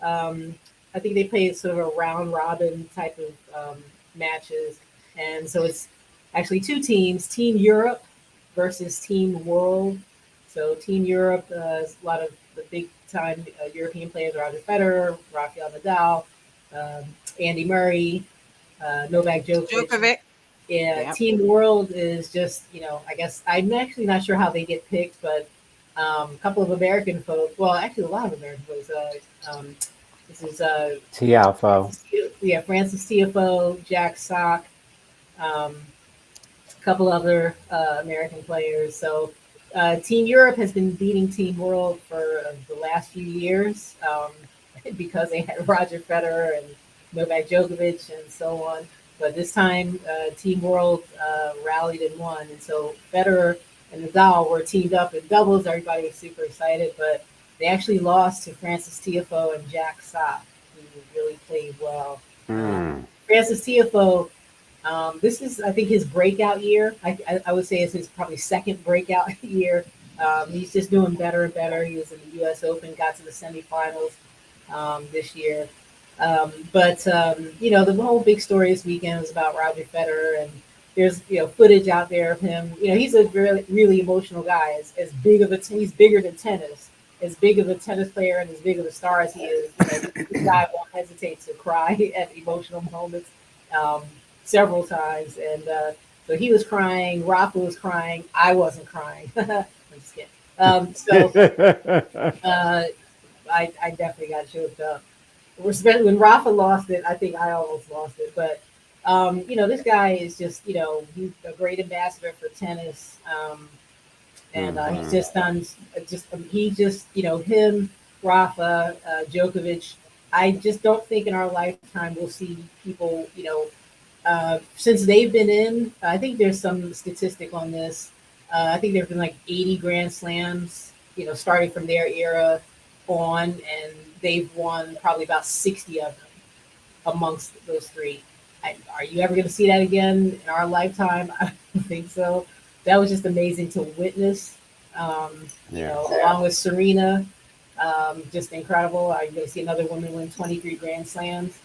I think they played sort of a round robin type of matches. And so it's actually 2 teams, Team Europe versus Team World. So Team Europe, a lot of the big time European players, Roger Federer, Rafael Nadal, Andy Murray, Novak Djokovic. Yeah, Yep. Team World is just, I guess I'm actually not sure how they get picked, but a couple of American folks, well, actually a lot of American folks. This is Tiafo. Yeah, Francis Tiafoe, Jack Sock, a couple other American players. So Team Europe has been beating Team World for the last few years because they had Roger Federer and Novak Djokovic and so on. But this time, Team World rallied and won. And so Federer and Nadal were teamed up in doubles. Everybody was super excited, but they actually lost to Francis Tiafoe and Jack Sock, who really played well. Francis Tiafoe, this is, I think, his breakout year. I would say it's his probably second breakout year. He's just doing better and better. He was in the U.S. Open, got to the semifinals this year. But the whole big story this weekend was about Roger Federer, and there's footage out there of him. He's a really, really emotional guy. As big of he's bigger than tennis. As big of a tennis player and as big of a star as he is, this guy won't hesitate to cry at emotional moments several times. And so he was crying. Rafa was crying. I wasn't crying. I'm just kidding. I definitely got choked up. When Rafa lost it, I think I almost lost it. But this guy is just, he's a great ambassador for tennis. And he's just done, him Rafa, Djokovic. I just don't think in our lifetime we'll see people, since they've been in. I think there's some statistic on this. I think there've been like 80 Grand Slams, starting from their era on, and they've won probably about 60 of them amongst those three. Are you ever going to see that again in our lifetime? I don't think so. That was just amazing to witness. Along with Serena, just incredible. Are you going to see another woman win 23 Grand Slams?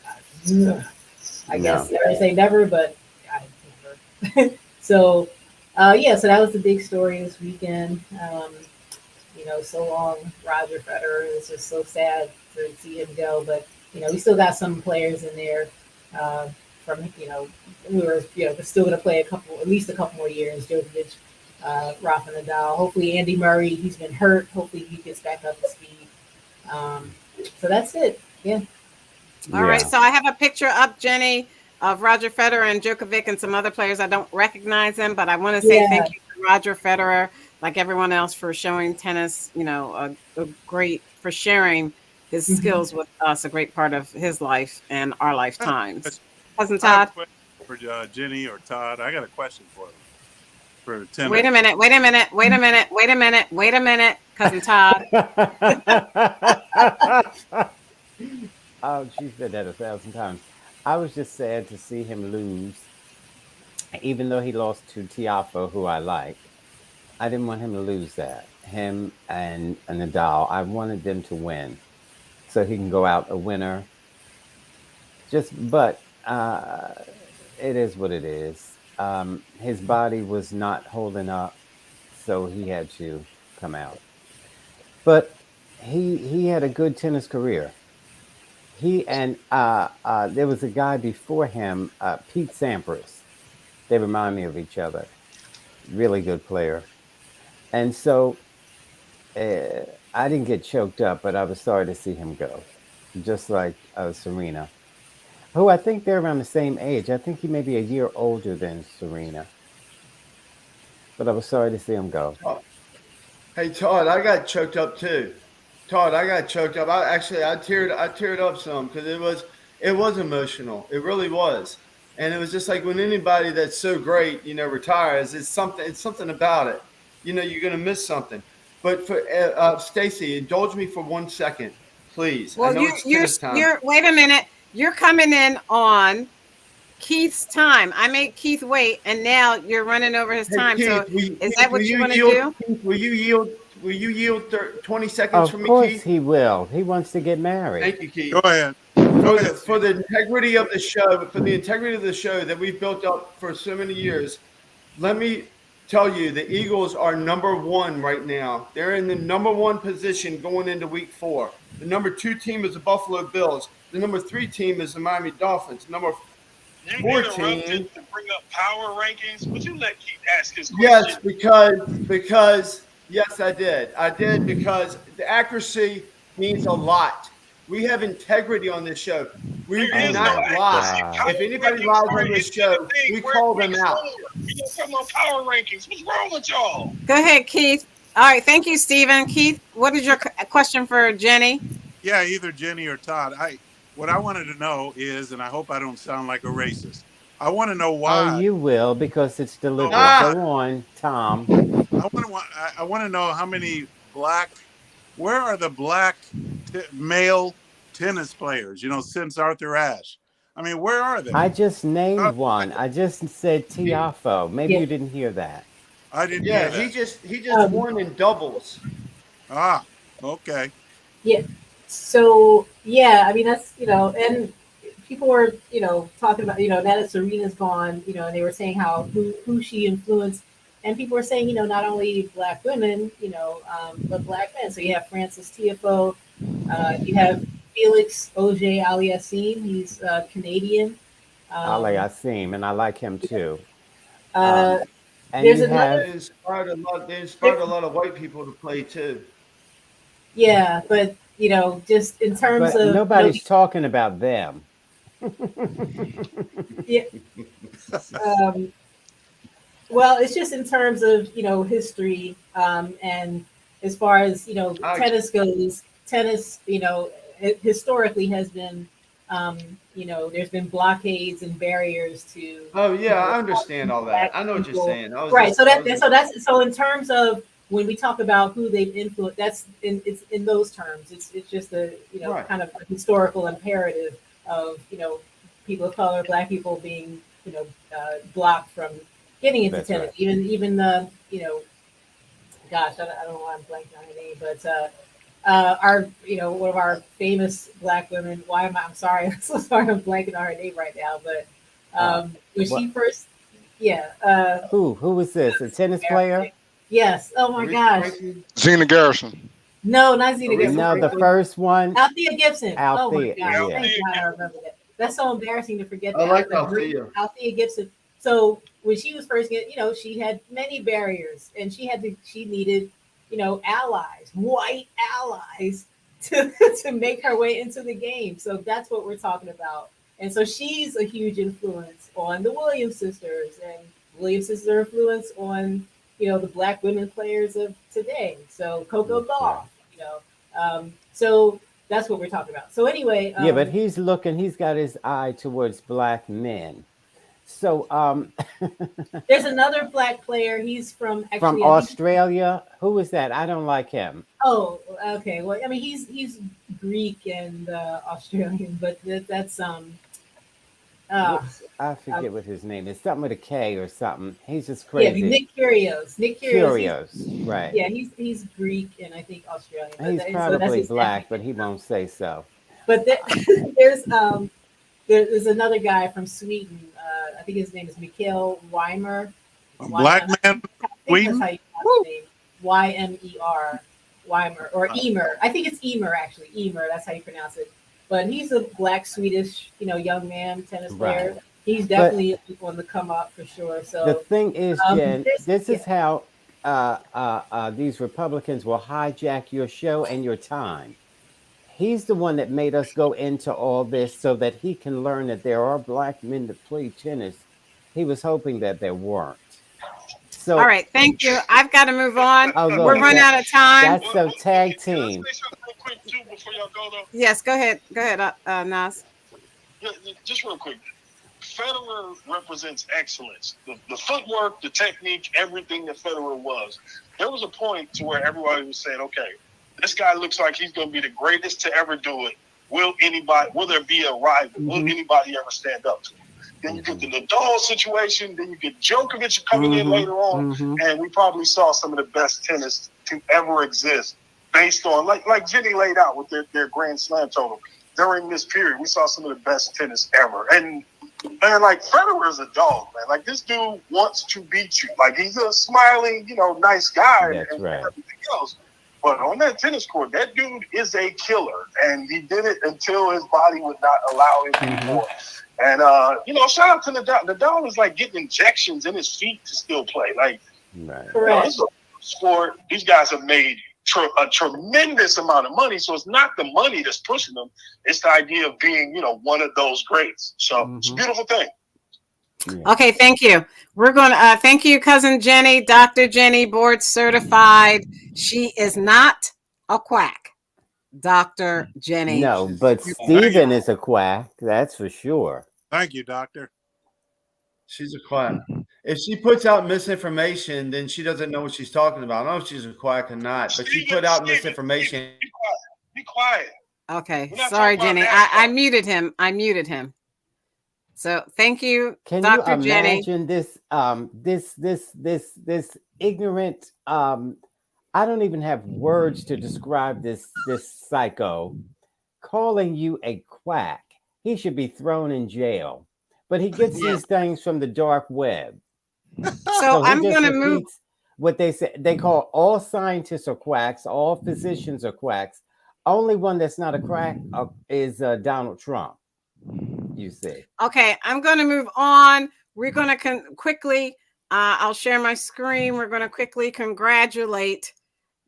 I guess never say never, but I never. So so that was the big story this weekend. So long, Roger Federer. It's just so sad to see him go, but we still got some players in there. From we were still going to play at least a couple more years. Djokovic, Rafa Nadal. Hopefully Andy Murray. He's been hurt. Hopefully he gets back up to speed. So that's it. Yeah. All right. So I have a picture up, Jenny, of Roger Federer and Djokovic and some other players. I don't recognize them, but I want to say thank you to Roger Federer, like everyone else, for showing tennis, for sharing his skills with us, a great part of his life and our lifetimes. Cousin Todd? For Jenny or Todd, I got a question for them. For tennis. Wait a minute, Cousin Todd. Oh, she said that 1,000 times. I was just sad to see him lose, even though he lost to Tiafoe, who I like. I didn't want him to lose that. Him and Nadal, I wanted them to win, so he can go out a winner. But it is what it is. His body was not holding up, so he had to come out. But he had a good tennis career. He and there was a guy before him, Pete Sampras. They remind me of each other. Really good player. And so I didn't get choked up, but I was sorry to see him go. Just like Serena, who I think they're around the same age. I think he may be a year older than Serena. But I was sorry to see him go. Hey, Todd, I got choked up too. I teared up some because it was emotional. It really was. And it was just like when anybody that's so great, retires, it's something about it. You're going to miss something. But for Stacey, indulge me for 1 second, please. Well, you're wait a minute. You're coming in on Keith's time. I made Keith wait, and now you're running over his time. Keith, so is that what you want to do? Keith, will you yield? Will you yield 20 seconds for me, Keith? Of course he will. He wants to get married. Thank you, Keith. Go ahead. For the integrity of the show, that we've built up for so many years, let me tell you, the Eagles are number one right now. They're in the number one position going into week 4. The number 2 team is the Buffalo Bills. The number 3 team is the Miami Dolphins. Number 4 team. To bring up power rankings. Would you let Keith ask his question? Yes, because yes, I did. Because the accuracy means a lot. We have integrity on this show. We do not lie. If anybody lies on this show, we call them out. You don't come on power rankings. What's wrong with y'all? Go ahead, Keith. All right, thank you, Stephen. Keith, what is your question for Jenny? Yeah, either Jenny or Todd. What I wanted to know is, and I hope I don't sound like a racist, I want to know why. Oh, you will, because it's deliberate. Go on, Tom. I want to know how many where are the black male tennis players, since Arthur Ashe? I mean, where are they? I just named one. I just said Tiafoe. Maybe you didn't hear that. I didn't hear that. He just won in doubles. Ah, okay. Yeah. So, I mean, that's, and people were, talking about, now that Serena's gone, and they were saying who she influenced. And people were saying, not only black women, but black men. So you have Francis Tiafoe, you have Felix Auger-Aliassime. He's Canadian. Aliassime, and I like him too. And they inspired a lot of white people to play too. Yeah, but just in terms of nobody's talking about them. Yeah. Well, it's just in terms of history, and as far as tennis goes, tennis, historically has been, there's been blockades and barriers to. Oh yeah, I understand all that. I know what you're saying. Right. So in terms of when we talk about who they've influenced, it's in those terms. It's just a Right. kind of a historical imperative of people of color, Black people being blocked from getting into That's tennis. right. Even gosh, I don't know why I'm blanking on her name, but our one of our famous Black women. I'm sorry, I'm so sorry, I'm blanking on her name right now. But when she first, Who was this? A tennis player? yes. Oh my gosh. Zena Garrison. No, not Zena Gibson. No, the first one. Althea Gibson. Oh my Althea, gosh. yeah. Thank God I remember that. That's so embarrassing to forget I that. like But Althea. Althea Gibson. So when she was first getting, she had many barriers and she needed, allies, white allies to make her way into the game. So that's what we're talking about. And so she's a huge influence on the Williams sisters, and Williams sisters are influence on, the Black women players of today. So Coco Gauff, so that's what we're talking about. So anyway, Yeah, but he's got his eye towards Black men. So there's another Black player. He's from from Australia. Who is that? I don't like him. Oh, okay. Well, I mean, he's Greek and Australian, but that's I forget what his name is. Something with a K or something. He's just crazy. Yeah, Nick Kyrgios. Kyrgios, right? Yeah, he's Greek and I think Australian. He's probably Black, but he won't say so. But there's another guy from Sweden. I think his name is Mikael Weimer. A Black man from Sweden? That's how you pronounce his name. Ymer. Weimer or Emer. I think it's Emer actually. Emer. That's how you pronounce it. But he's a Black Swedish, young man tennis player. Right. He's definitely on the come up for sure. So the thing is, Jen, this is how these Republicans will hijack your show and your time. He's the one that made us go into all this so that he can learn that there are Black men that play tennis. He was hoping that there weren't. So, all right, thank you. I've got to move on. Oh, look, we're running out of time. That's a tag team. Can I say something real quick too before y'all go though? Yes, go ahead, Nas. Just real quick. Federer represents excellence. The footwork, the technique, everything that Federer was. There was a point to where everybody was saying, okay, this guy looks like he's going to be the greatest to ever do it. Will there be a rival? Will anybody ever stand up to him? Then you get the Nadal situation. Then you get Djokovic coming in later on. And we probably saw some of the best tennis to ever exist based on, like Jenny laid out with their Grand Slam total. During this period, we saw some of the best tennis ever. And like Federer is a dog, man. Like this dude wants to beat you. Like he's a smiling, nice guy and everything else. But on that tennis court, that dude is a killer, and he did it until his body would not allow him anymore. And shout out to Nadal. Nadal is like getting injections in his feet to still play. Like, it's a sport. These guys have made a tremendous amount of money, so it's not the money that's pushing them. It's the idea of being, one of those greats. So it's a beautiful thing. Okay, thank you. We're going to thank you, cousin Jenny, Dr. Jenny, board certified. She is not a quack, Dr. Jenny. No, but Stephen is a quack, that's for sure. Thank you, doctor. She's a quack. If she puts out misinformation, then she doesn't know what she's talking about. I don't know if she's a quack or not, but she put out misinformation. Be quiet. Okay, sorry, Jenny. I muted him. So thank you, Can Dr. you Jenny. imagine this ignorant? I don't even have words to describe this psycho calling you a quack. He should be thrown in jail. But he gets these things from the dark web. So I'm going to move. What they say, they call all scientists are quacks, all physicians are quacks. Only one that's not a quack is Donald Trump. You see. Okay, I'm going to move on. We're going to quickly, I'll share my screen. We're going to quickly congratulate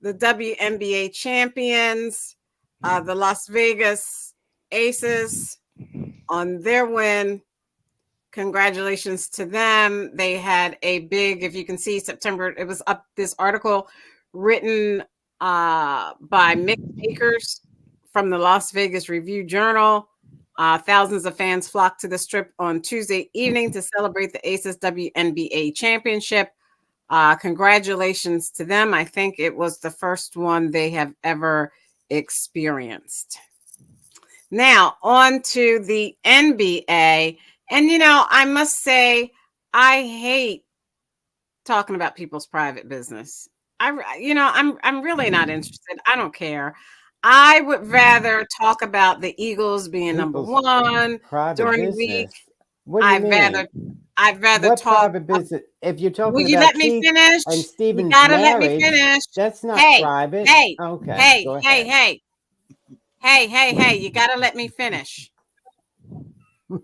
the WNBA champions, the Las Vegas Aces, on their win. Congratulations to them. They had a big, if you can see, September, it was up this article written by Mick Akers from the Las Vegas Review-Journal. Thousands of fans flocked to the Strip on Tuesday evening to celebrate the Aces WNBA championship. Congratulations to them. I think it was the first one they have ever experienced. Now, on to the NBA. And, I must say, I hate talking about people's private business. I'm really not interested. I don't care. I would rather talk about the Eagles being number one during the week. What do you mean? I'd rather what talk. Private business? If you're talking Will you about let me Keith finish? and Steven's You gotta marriage, let me finish. that's not private. Hey, Okay, go ahead. Hey, you gotta let me finish.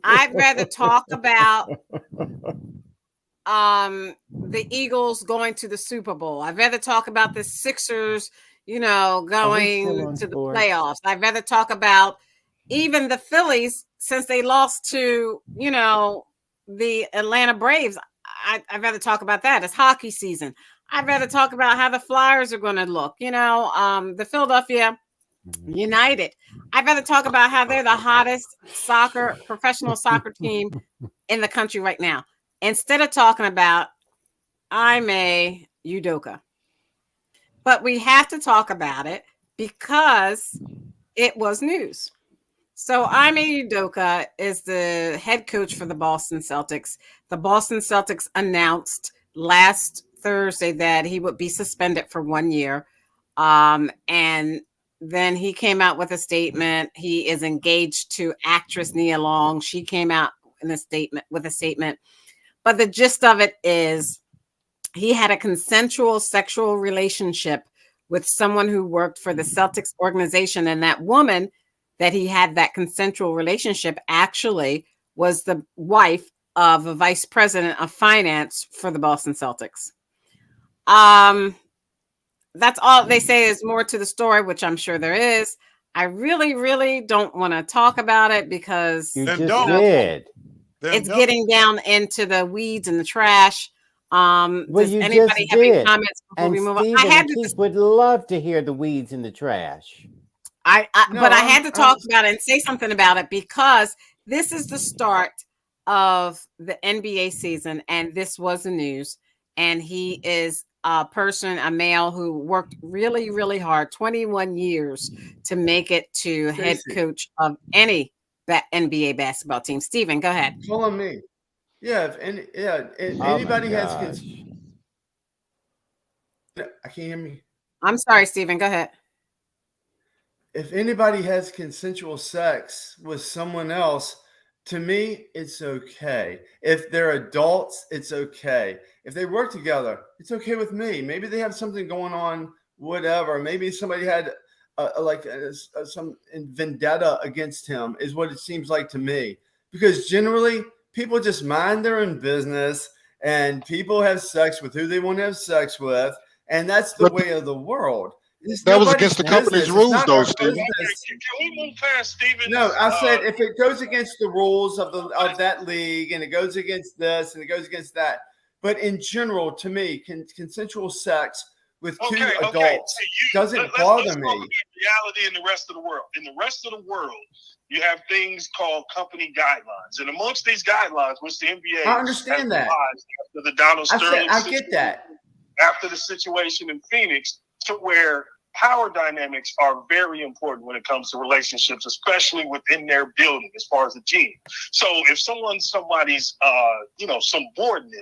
I'd rather talk about the Eagles going to the Super Bowl. I'd rather talk about the Sixers, going to the playoffs. I'd rather talk about even the Phillies since they lost to, the Atlanta Braves. I'd rather talk about that. It's hockey season. I'd rather talk about how the Flyers are going to look, the Philadelphia United. I'd rather talk about how they're the hottest professional soccer team in the country right now, instead of talking about I'm a Udoka. But we have to talk about it because it was news. So Ime Udoka is the head coach for the Boston Celtics. The Boston Celtics announced last Thursday that he would be suspended for 1 year. And then he came out with a statement. He is engaged to actress Nia Long. She came out with a statement. But the gist of it is he had a consensual sexual relationship with someone who worked for the Celtics organization. And that woman that he had that consensual relationship actually was the wife of a vice president of finance for the Boston Celtics. That's all they say. Is more to the story, which I'm sure there is. I really, really don't want to talk about it because you just did. It's getting down into the weeds and the trash. Well, does you anybody just have any did. comments before And we move on? Stephen and Keith would love to hear the weeds in the trash. But I had to talk about it and say something about it because this is the start of the NBA season, and this was the news. And he is a male who worked really, really hard, 21 years to make it to head coach of any NBA basketball team. Steven, go ahead. Call on me. Yeah, if anybody has I can't hear me. I'm sorry, Steven, go ahead. If anybody has consensual sex with someone else, to me, it's okay. If they're adults, it's okay. If they work together, it's okay with me. Maybe they have something going on, whatever. Maybe somebody had some vendetta against him is what it seems like to me. Because generally, people just mind their own business and people have sex with who they want to have sex with. And that's the way of the world. That was against the company's rules, though, Steven. Can we move past Steven? No, I said if it goes against the rules of that league and it goes against this and it goes against that. But in general, to me, consensual sex with two adults doesn't bother me. Reality in the rest of the world. In the rest of the world, you have things called company guidelines, and amongst these guidelines, which the NBA I understand that. After the Donald Sterling I get that. After the situation in Phoenix, to where power dynamics are very important when it comes to relationships, especially within their building as far as a team. So if somebody's subordinate,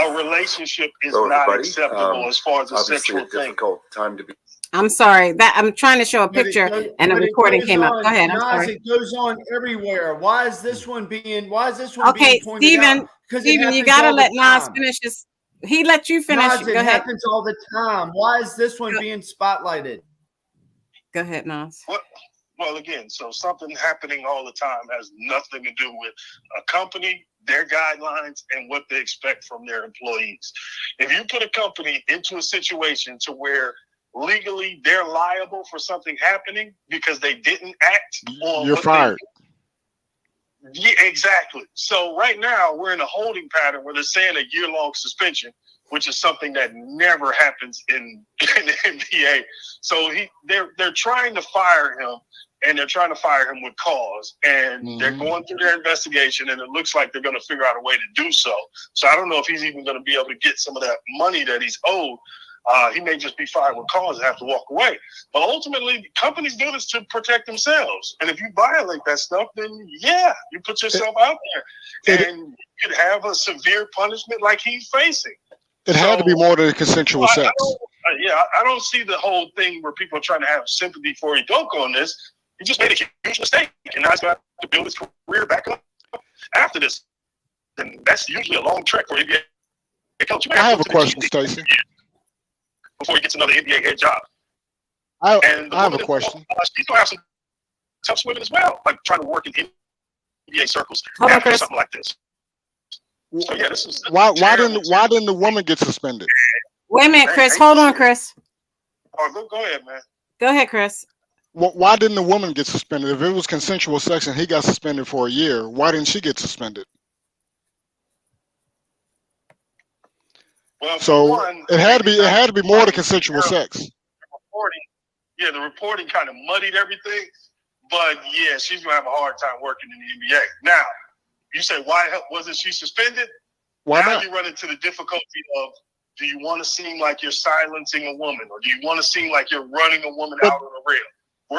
a relationship is not acceptable as far as a sexual thing. Difficult time to be. I'm sorry that I'm trying to show a picture and a recording came up. Go ahead. I'm sorry. It goes on everywhere. Why is this one being pointed Steven, out? Steven, you gotta let Nas finish his. He let you finish. Nas, it happens all the time. Why is this one being spotlighted? Go ahead, Nas. Well, again, so something happening all the time has nothing to do with a company, their guidelines, and what they expect from their employees. If you put a company into a situation to where legally they're liable for something happening because they didn't act on you're fired. Yeah, exactly. So right now we're in a holding pattern where they're saying a year-long suspension, which is something that never happens in the NBA. So they're trying to fire him and they're trying to fire him with cause, and they're going through their investigation, and it looks like they're going to figure out a way to do so. So I don't know if he's even going to be able to get some of that money that he's owed. He may just be fired with cause and have to walk away. But ultimately, companies do this to protect themselves. And if you violate that stuff, then yeah, you put yourself out there, and you could have a severe punishment like he's facing. It had to be more than consensual sex. I don't see the whole thing where people are trying to have sympathy for Udoka on this. He just made a huge mistake, and now he's going to have to build his career back up after this. And that's usually a long trek for NBA coach. I have a question, Stacey. Before he gets another NBA head job. I have a question. He's going to have some tough swimming as well, like trying to work in NBA circles Hold on, after Chris. something like this. So yeah, this is Why didn't the woman get suspended? Wait a minute, Chris. Hold on, Chris. Oh, go ahead, man. Go ahead, Chris. Why didn't the woman get suspended? If it was consensual sex and he got suspended for a year, why didn't she get suspended? Well, So one, it had to be more than consensual sex. The reporting kind of muddied everything, but yeah, she's gonna have a hard time working in the NBA. Now, you say why wasn't she suspended? Why now not? you run into the difficulty of, do you want to seem like you're silencing a woman, or do you want to seem like you're running a woman out on a rail?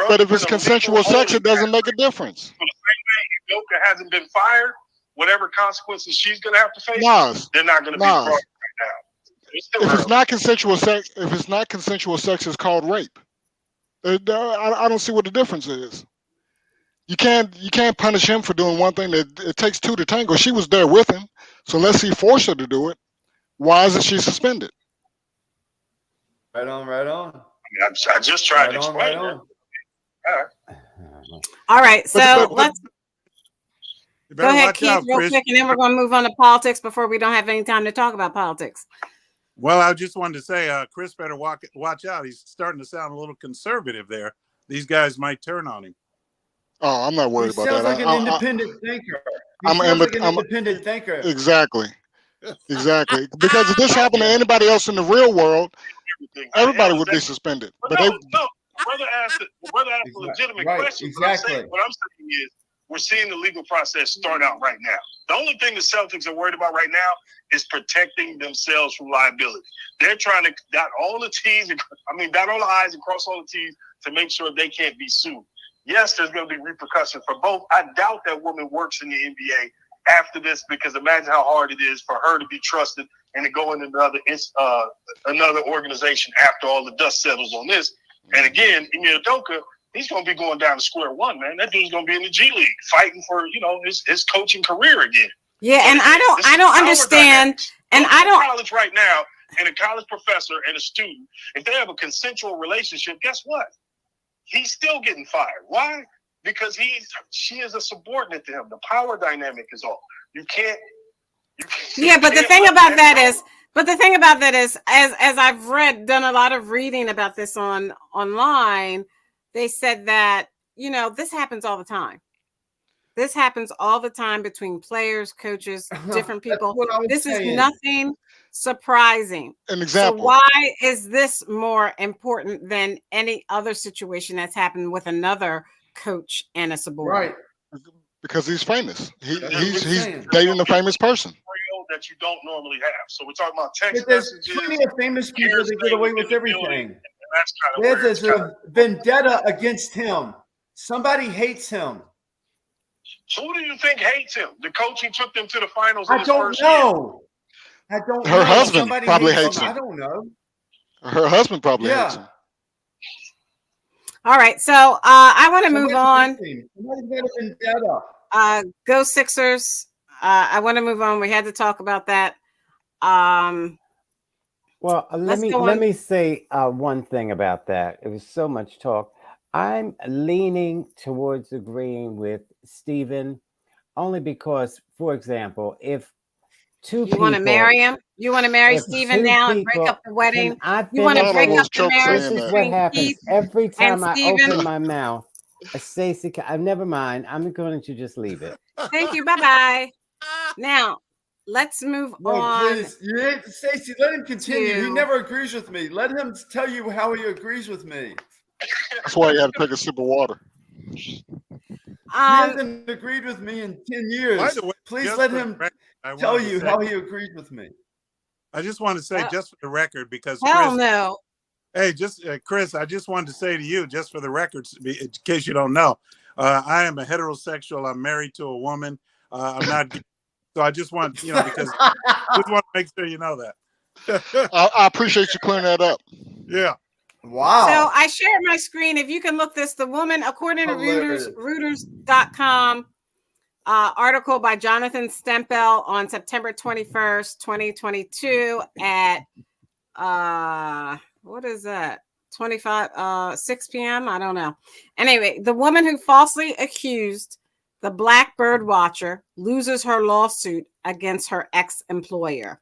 But if it's consensual sex, it doesn't make a difference. For the same way Udoka hasn't been fired, whatever consequences she's gonna have to face, they're not gonna be brought right now. If it's not consensual sex, it's called rape. I don't see what the difference is. You can't punish him for doing one thing. That it takes two to tango. She was there with him, so unless he forced her to do it, why isn't she suspended? Right on, right on. I just tried to explain it. All right, so let's You go better ahead, watch Keith, out, real Chris. quick, and then we're going to move on to politics before we don't have any time to talk about politics. Well, I just wanted to say, Chris better watch out. He's starting to sound a little conservative there. These guys might turn on him. Oh, I'm not worried He about sounds that. like an independent thinker. He I'm sounds like an independent thinker. Exactly. Because if this happened to anybody else in the real world, everybody would be suspended. But no, brother asked a legitimate question. Exactly. What I'm saying is, we're seeing the legal process start out right now. The only thing the Celtics are worried about right now is protecting themselves from liability. They're trying to dot all the I's and cross all the T's to make sure they can't be sued. Yes, there's going to be repercussions for both. I doubt that woman works in the NBA after this, because imagine how hard it is for her to be trusted and to go in another organization after all the dust settles on this. And again, Ime Udoka, he's going to be going down to square one, man. That dude's going to be in the G League fighting for, his coaching career again. Yeah, and I don't understand. And I don't. College right now, and a college professor and a student, if they have a consensual relationship, guess what? He's still getting fired. Why? Because she is a subordinate to him. The power dynamic is off. You can't. Yeah, but the thing about that is, as I've done a lot of reading about this online, they said that, this happens all the time. This happens all the time between players, coaches, different people. This is nothing surprising. An example. So why is this more important than any other situation that's happened with another coach and a subordinate? Right. Because he's famous. He's dating a famous person. That you don't normally have. So we're talking about text There's messages. plenty of famous people that get away with everything. That's kind of There's a vendetta against him. Somebody hates him. Who do you think hates him? The coach who took them to the finals. I don't know. I don't know. Her husband Somebody probably hates him. I don't know. Her husband probably hates him. All right, so I want to move on. Somebody's got a vendetta. Go Sixers. I want to move on. We had to talk about that. Well, let me say one thing about that. It was so much talk. I'm leaning towards agreeing with Stephen, only because, for example, if two people want to marry him, you want to marry Stephen now and break up the wedding. You want to break up the marriage. This is what happens every time I open my mouth. Stacey, never mind. I'm going to just leave it. Thank you. Bye bye. Now, let's move on. Please, Stacey, let him continue. He never agrees with me. Let him tell you how he agrees with me. That's why you got to take a sip of water. He Um, hasn't agreed with me in 10 By years. the way, Please just let for the him record, I tell wanted to you say, how he agrees with me. I just want to say, Hell- just for the record, because hell Chris, no. hey, just Chris, I just wanted to say to you, just for the record, in case you don't know, I am a heterosexual. I'm married to a woman. I'm not, so I just want, because just want to make sure you know that. I appreciate you clearing that up. Yeah. Wow. So I shared my screen. If you can look this, the woman, according to Hilarious. Reuters.com, article by Jonathan Stempel on September 21st, 2022 at, what is that? 6 p.m. I don't know. Anyway, the woman who falsely accused the black bird watcher loses her lawsuit against her ex-employer.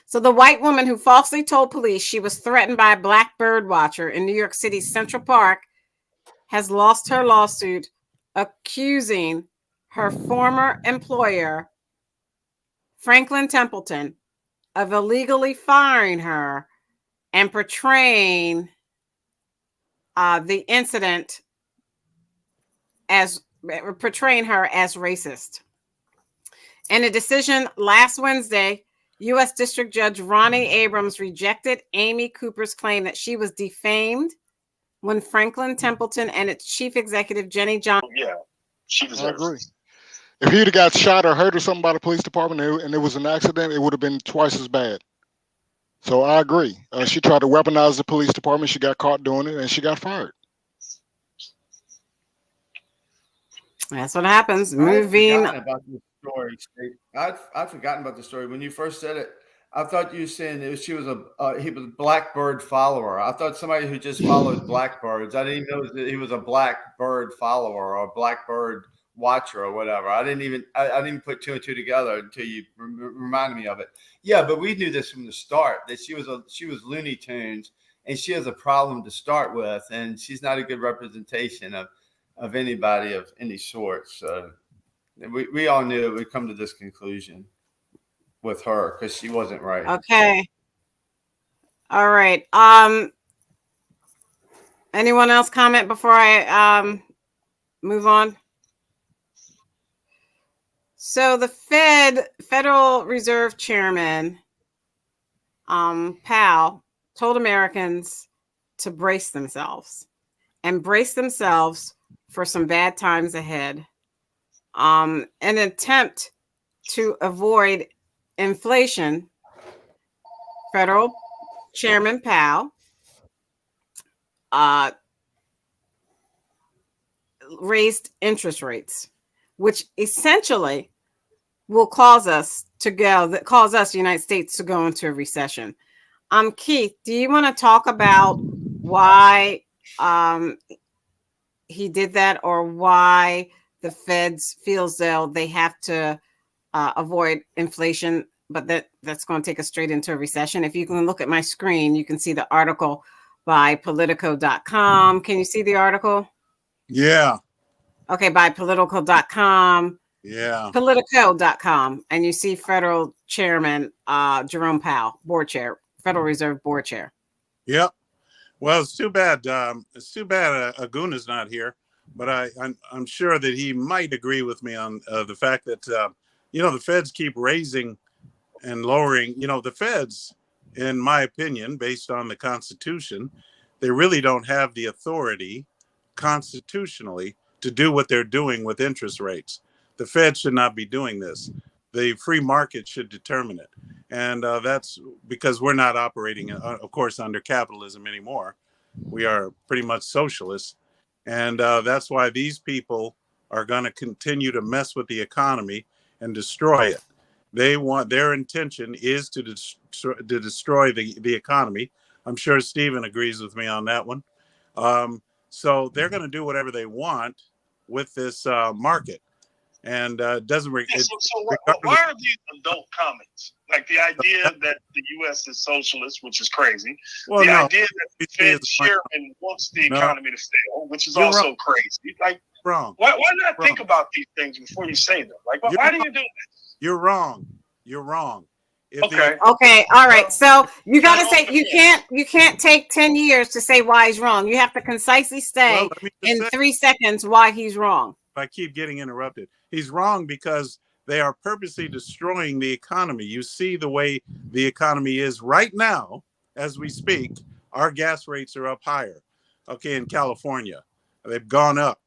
So the white woman who falsely told police she was threatened by a black bird watcher in New York City's Central Park has lost her lawsuit, accusing her former employer, Franklin Templeton, of illegally firing her and portraying the incident as portraying her as racist. In a decision last Wednesday, U.S. District Judge Ronnie Abrams rejected Amy Cooper's claim that she was defamed when Franklin Templeton and its chief executive, Jenny Johnson. Yeah, she I deserves agree. it. If he'd have got shot or hurt or something by the police department and it was an accident, it would have been twice as bad. So I agree. She tried to weaponize the police department. She got caught doing it, and she got fired. That's what happens. I'd Moving. forgotten about this story. Steve. I'd forgotten about the story when you first said it. I thought you were saying he was a Blackbird follower. I thought somebody who just followed blackbirds. I didn't know that he was a Blackbird follower or a Blackbird watcher or whatever. I didn't even put two and two together until you reminded me of it. Yeah, but we knew this from the start that she was Looney Tunes and she has a problem to start with, and she's not a good representation of anybody of any sort. So we all knew it would come to this conclusion with her because she wasn't right. Okay. All right. Anyone else comment before I move on? So the Federal Reserve Chairman, Powell, told Americans to brace themselves for some bad times ahead. An attempt to avoid inflation, Federal Chairman Powell raised interest rates, which essentially will cause us, the United States, to go into a recession. Keith, do you want to talk about why he did that, or why the Feds feels though they have to avoid inflation, but that's going to take us straight into a recession? If you can look at my screen, you can see the article by Politico.com. Can you see the article? Yeah. Okay, by Politico.com. Yeah. Politico.com. And you see Federal Chairman Jerome Powell, Board Chair, Federal Reserve Board Chair. Yep. Well, it's too bad. Aguna's not here, but I'm sure that he might agree with me on the fact that the Feds keep raising and lowering. The Feds, in my opinion, based on the Constitution, they really don't have the authority constitutionally to do what they're doing with interest rates. The Fed should not be doing this. The free market should determine it. And that's because we're not operating, of course, under capitalism anymore. We are pretty much socialists. And that's why these people are going to continue to mess with the economy and destroy it. Their intention is to destroy the economy. I'm sure Stephen agrees with me on that one. So they're going to do whatever they want with this market. And doesn't. So why are these adult comments? Like the idea that the U.S. is socialist, which is crazy. Well, idea that the Fed chairman wants the economy to fail, which is also wrong. crazy. Like, Wrong. Why not think about these things before you say them? Like, why do you do this? You're wrong. You're wrong. Okay. Okay, all right. So you got to Well, say you can't take 10 years to say why he's wrong. You have to concisely say Well, let me just in say, 3 seconds why he's wrong. I keep getting interrupted. He's wrong because they are purposely destroying the economy. You see the way the economy is right now, as we speak. Our gas rates are up higher. Okay, in California, they've gone up,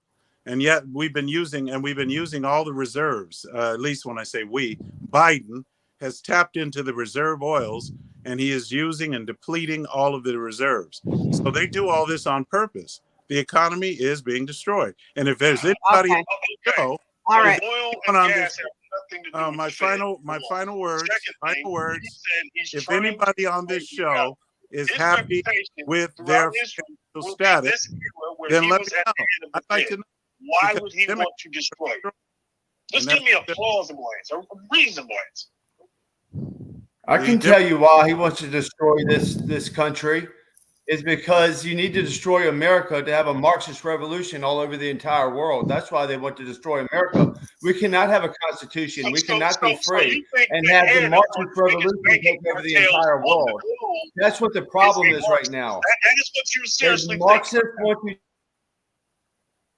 and yet we've been using all the reserves. At least when I say we, Biden has tapped into the reserve oils, and he is using and depleting all of the reserves. So they do all this on purpose. The economy is being destroyed, and if there's anybody, Okay. know, All right. Oil on and this- gas have nothing to do with my the Fed. final words. Second thing, Final words. he said he's If trying anybody on this to figure out show is his happy reputation with throughout their history financial will be status, this era where then he let was me at the know. head of the I'd like Fed. to know. Why because would he them- want to destroy it? Just And give me a that's- plausible answer, a reasonable answer. I can tell you why he wants to destroy this country is because you need to destroy America to have a Marxist revolution all over the entire world. That's why they want to destroy America. We cannot have a constitution. We cannot be free and have the Marxist revolution take over the entire world. That's what the problem is right now. That is what you The seriously think. Marxists want to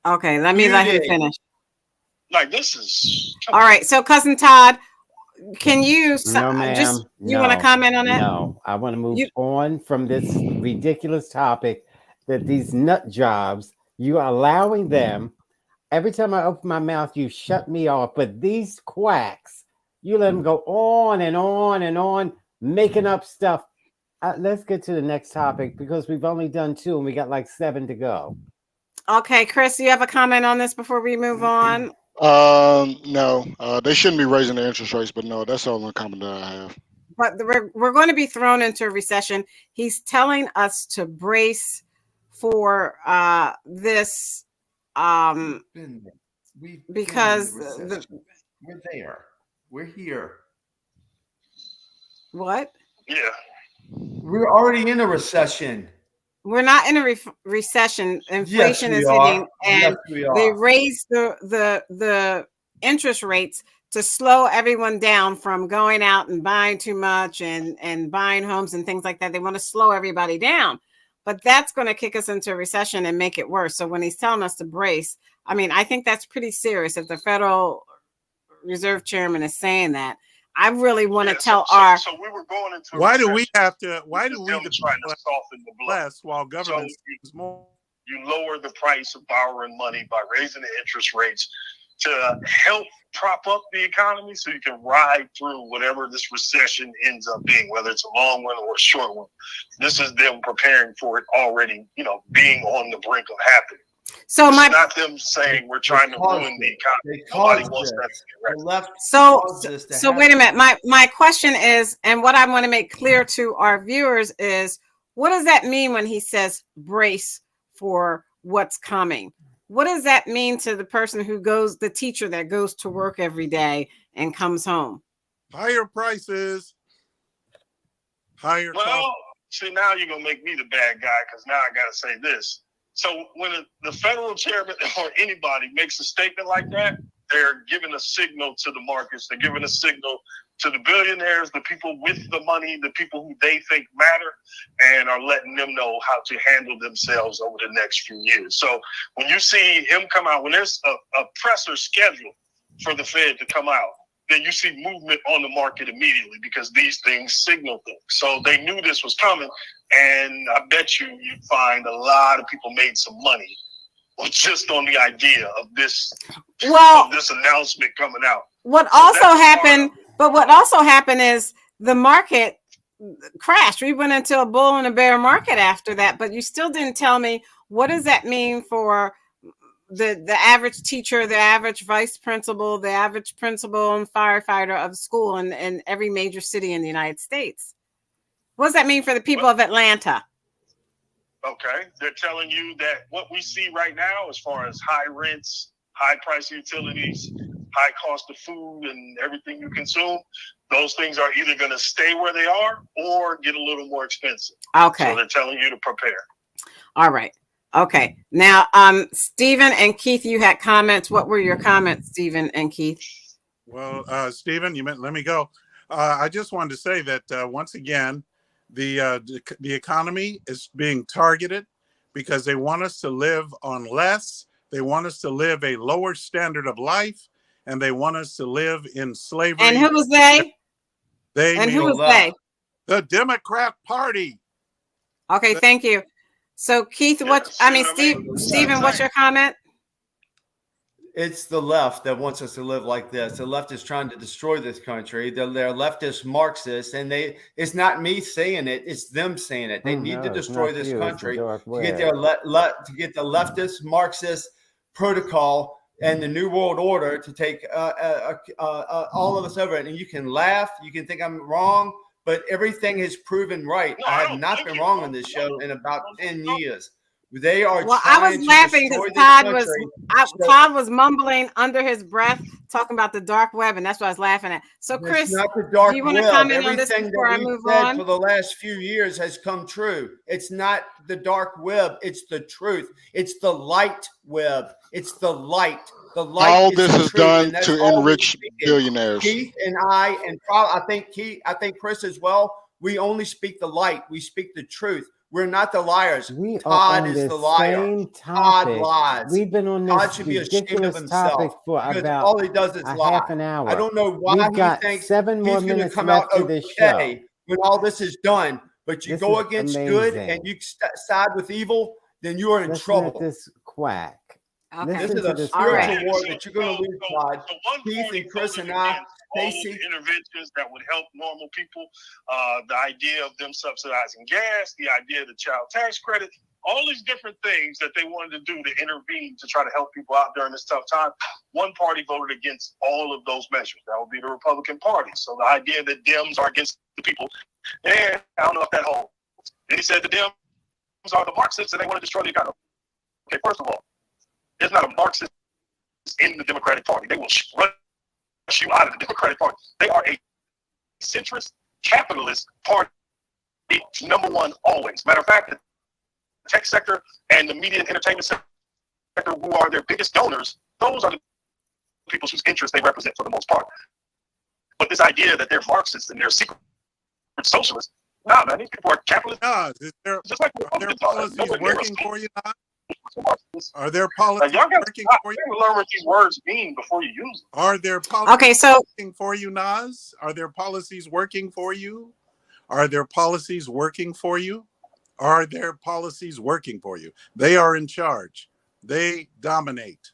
Okay, let me let him finish. Like, this is... All right. So cousin Todd, can you No, ma'am. just you want to comment on that? No, I want to move on from this ridiculous topic that these nut jobs, you are allowing them. Every time I open my mouth, you shut me off. But these quacks, you let them go on and on and on, making up stuff. Let's get to the next topic because we've only done 2 and we got like 7 to go. Okay, Chris, you have a comment on this before we move on? No, they shouldn't be raising the interest rates, but no, that's all the comment that I have. But we're going to be thrown into a recession. He's telling us to brace for this because we're there. We're here. What? Yeah. We're already in a recession. We're not in a recession. Inflation is hitting, and they raised the interest rates to slow everyone down from going out and buying too much and buying homes and things like that. They want to slow everybody down, but that's going to kick us into a recession and make it worse. So when he's telling us to brace, I mean, I think that's pretty serious. If the Federal Reserve Chairman is saying that, I really want to tell So we were going into... Why do we the trying to soften the blow less while government is more? You lower the price of borrowing money by raising the interest rates to help prop up the economy so you can ride through whatever this recession ends up being, whether it's a long one or a short one. This is them preparing for it already, being on the brink of happening. So it's not them saying we're trying to ruin the economy. Nobody wants that to be right. So wait a minute. My question is, and what I want to make clear to our viewers is, what does that mean when he says brace for what's coming? What does that mean to the person the teacher that goes to work every day and comes home? Higher prices. Higher costs. See, now you're going to make me the bad guy because now I got to say this. So when the federal chairman or anybody makes a statement like that, they're giving a signal to the markets. They're giving a signal to the billionaires, the people with the money, the people who they think matter, and are letting them know how to handle themselves over the next few years. So when you see him come out, when there's a presser scheduled for the Fed to come out, then you see movement on the market immediately because these things signal things. So they knew this was coming, and I bet you'd find a lot of people made some money just on the idea of this announcement coming out. What also happened is the market crashed. We went into a bull and a bear market after that, but you still didn't tell me, what does that mean for the average teacher, the average vice principal, the average principal and firefighter of school in every major city in the United States? What does that mean for the people of Atlanta? Okay. They're telling you that what we see right now, as far as high rents, high price utilities, high cost of food and everything you consume, those things are either going to stay where they are or get a little more expensive. Okay. So they're telling you to prepare. All right. Okay. Now, Stephen and Keith, you had comments. What were your comments, Stephen and Keith? Well, Stephen, let me go. I just wanted to say that once again, the economy is being targeted because they want us to live on less. They want us to live a lower standard of life, and they want us to live in slavery. And who was they? They And who mean was they? the Democrat Party. Okay, thank you. So Keith, Stephen, what's your comment? It's the left that wants us to live like this. The left is trying to destroy this country. They're leftist Marxists, and it's not me saying it, it's them saying it. They need to destroy this country to get to get the leftist Marxist protocol and the New World Order to take all of us over it. And you can laugh, you can think I'm wrong, but everything has proven right. No, I have not been wrong on this show in about 10 years. They are I was laughing because Todd was mumbling under his breath, talking about the dark web, and that's what I was laughing at. So, Chris, it's not the dark do you want to web. comment on this Everything before I that we've move said on? for the last few years has come true. It's not the dark web. It's the truth. It's the light web. It's the light. The light. All is this the is truth, done and that's to all enrich we speak. billionaires. Keith and I think Chris as well. We only speak the light. We speak the truth. We're not the liars. Todd is the liar. Todd lies. We've been on Todd this should be ashamed of ridiculous himself topic for because about all he does is lie. half an hour. I don't know why We've got he thinks 7 more he's going to minutes come out left to this show. okay when all this is done. But you This go is against good amazing. and you side with evil, then you are in Listen trouble. at this quack. Okay. This Listen is to a this spiritual quack. war that you're going to lose, Todd. So one Keith party and Chris voted and I, against all Stacey. the interventions that would help normal people. The idea of them subsidizing gas, the idea of the child tax credit, all these different things that they wanted to do to intervene to try to help people out during this tough time. One party voted against all of those measures. That would be the Republican Party. So the idea that Dems are against the people, and I don't know if that holds. Then he said the Dems are the Marxists and they want to destroy the economy. Okay, first of all, there's not a Marxist in the Democratic Party. They will rush you out of the Democratic Party. They are a centrist capitalist party, number one always. Matter of fact, the tech sector and the media and entertainment sector, who are their biggest donors, those are the people whose interests they represent for the most part. But this idea that they're Marxists and they're secret socialists, nah, man, these people are capitalists. Just like are there policies working for you now? Are there policies working for you? Learn what these words mean before you use them. Are there policies working for you, Nas? Are there policies working for you? Are there policies working for you? Are there policies working for you? They are in charge. They dominate.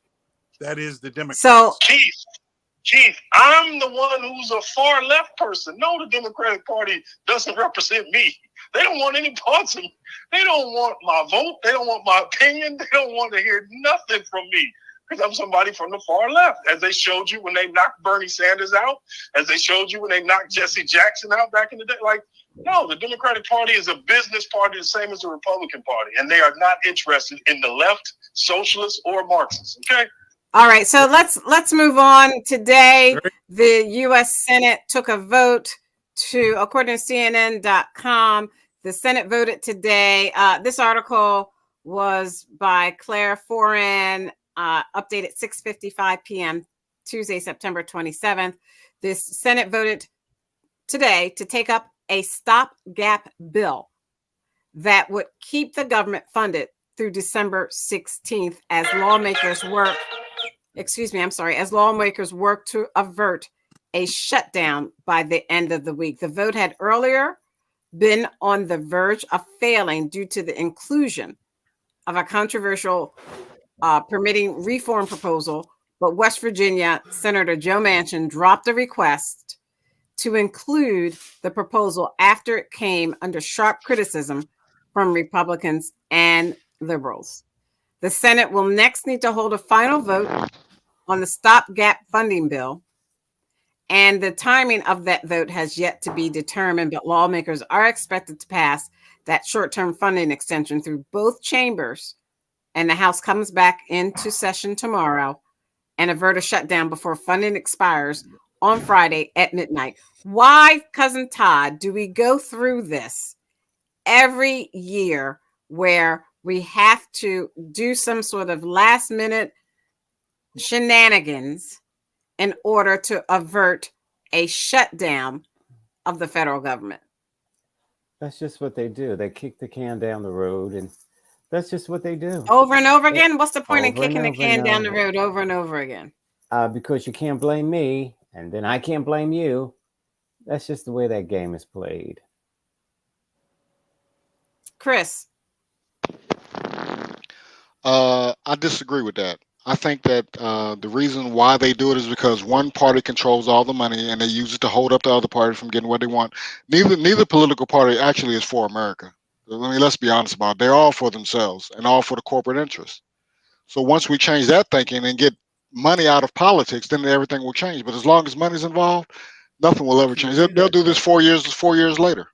That is the Democrats. So, Keith, I'm the one who's a far left person. No, the Democratic Party doesn't represent me. They don't want any parts of me. They don't want my vote. They don't want my opinion. They don't want to hear nothing from me because I'm somebody from the far left, as they showed you when they knocked Bernie Sanders out, as they showed you when they knocked Jesse Jackson out back in the day. Like, no, the Democratic Party is a business party the same as the Republican Party, and they are not interested in the left, socialists, or Marxists, okay? All right, so let's move on. Today, the U.S. Senate took a vote to, according to CNN.com, the Senate voted today. This article was by Claire Foran, updated 6:55 p.m. Tuesday, September 27th. This Senate voted today to take up a stopgap bill that would keep the government funded through December 16th as lawmakers work. As lawmakers work to avert a shutdown by the end of the week. The vote had earlier been on the verge of failing due to the inclusion of a controversial permitting reform proposal, but West Virginia Senator Joe Manchin dropped a request to include the proposal after it came under sharp criticism from Republicans and liberals. The Senate will next need to hold a final vote on the stopgap funding bill, and the timing of that vote has yet to be determined, but lawmakers are expected to pass that short-term funding extension through both chambers, and the House comes back into session tomorrow and avert a shutdown before funding expires on Friday at midnight. Why, Cousin Todd, do we go through this every year where we have to do some sort of last-minute shenanigans in order to avert a shutdown of the federal government. That's just what they do. They kick the can down the road, and that's just what they do. Over and over again? What's the point in Over and kicking the over can and down the over. road over and over again? Because you can't blame me, and then I can't blame you. That's just the way that game is played. Chris. I disagree with that. I think that the reason why they do it is because one party controls all the money and they use it to hold up the other party from getting what they want. Neither political party actually is for America. I mean, let's be honest about it. They're all for themselves and all for the corporate interests. So once we change that thinking and get money out of politics, then everything will change. But as long as money's involved, nothing will ever change. They'll do this 4 years later.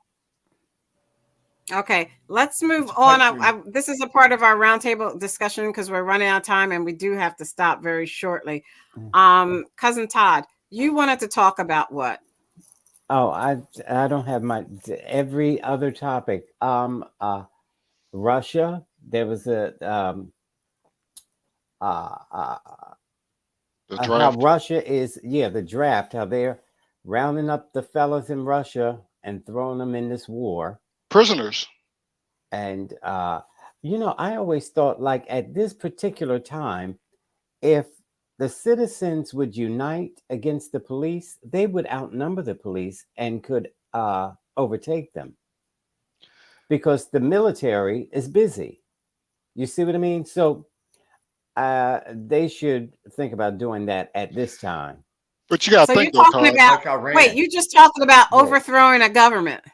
Okay, let's move on. This is a part of our roundtable discussion because we're running out of time and we do have to stop very shortly. Cousin Todd, you wanted to talk about what? Oh, I don't have every other topic. Russia. There was how Russia is the draft. How they're rounding up the fellas in Russia and throwing them in this war. Prisoners. And I always thought, like, at this particular time, if the citizens would unite against the police, they would outnumber the police and could overtake them, because the military is busy. You see what I mean? So they should think about doing that at this time. But you got to think, you're talking about, like, you just talking about overthrowing a government.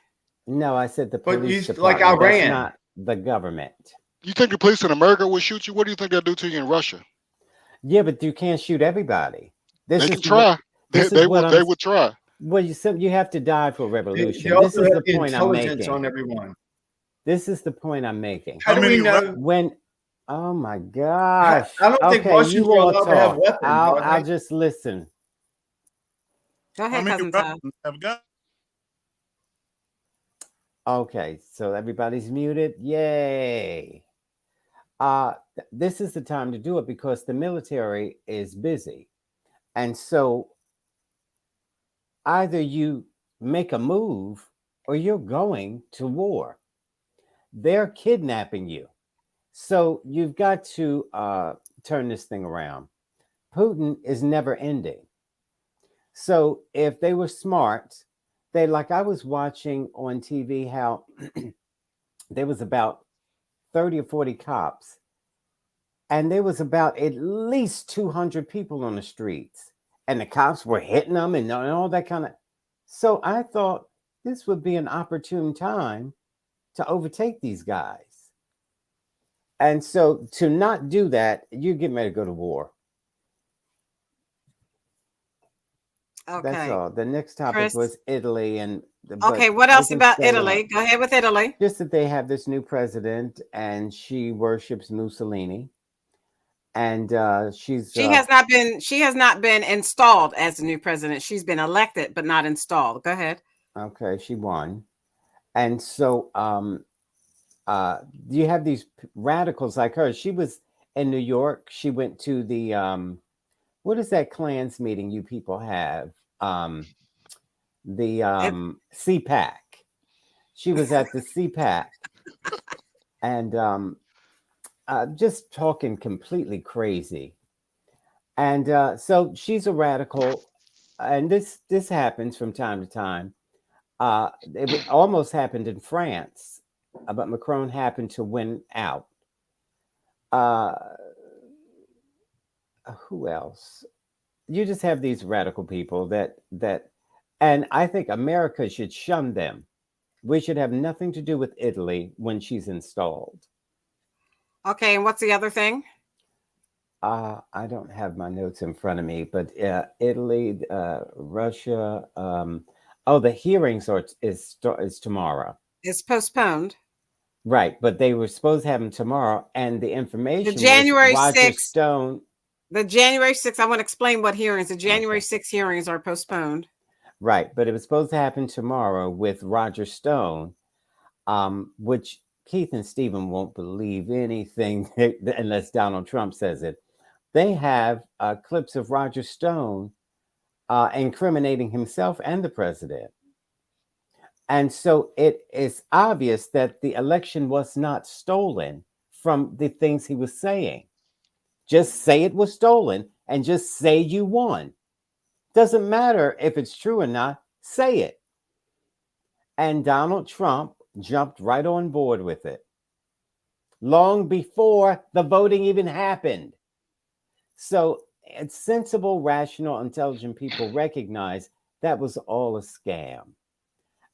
No, I said the police department. Like Iran. That's not the government. You think the police in America would shoot you? What do you think they'll do to you in Russia? Yeah, but you can't shoot everybody. They can try. They would try. Well, you have to die for revolution. This is the point I'm making. On everyone. This is the point I'm making. How do we know when? Oh my gosh! I don't think Russians are allowed to have weapons. I'll just listen. Go ahead, Cousin Todd. Have guns? Okay, so everybody's muted. Yay. This is the time to do it because the military is busy. And so either you make a move or you're going to war. They're kidnapping you. So you've got to turn this thing around. Putin is never ending. So if they were smart, I was watching on TV how there was about 30 or 40 cops, and there was about at least 200 people on the streets, and the cops were hitting them and all that kind of. So I thought this would be an opportune time to overtake these guys. And so to not do that, you're getting ready to go to war. Okay. That's all. The next topic was Italy. Okay, what else about Italy? Go ahead with Italy. Just that they have this new president and she worships Mussolini. And she has not been installed as the new president. She's been elected, but not installed. Go ahead. Okay, she won. And so you have these radicals like her. She was in New York. She went to the what is that Klans meeting you people have? The CPAC. She was at the CPAC and just talking completely crazy. And so she's a radical. And this happens from time to time. It almost happened in France, but Macron happened to win out. Who else? You just have these radical people that, and I think America should shun them. We should have nothing to do with Italy when she's installed. Okay, and what's the other thing? I don't have my notes in front of me, but Italy, Russia. The hearings is tomorrow. It's postponed. Right, but they were supposed to have them tomorrow, and the information. The January 6th. Stone. The January 6th. I want to explain what hearings. The January 6th hearings are postponed. Right, but it was supposed to happen tomorrow with Roger Stone, which Keith and Stephen won't believe anything unless Donald Trump says it. They have clips of Roger Stone incriminating himself and the president. And so it is obvious that the election was not stolen from the things he was saying. Just say it was stolen and just say you won. Doesn't matter if it's true or not, say it. And Donald Trump jumped right on board with it long before the voting even happened. So it's sensible, rational, intelligent people recognize that was all a scam.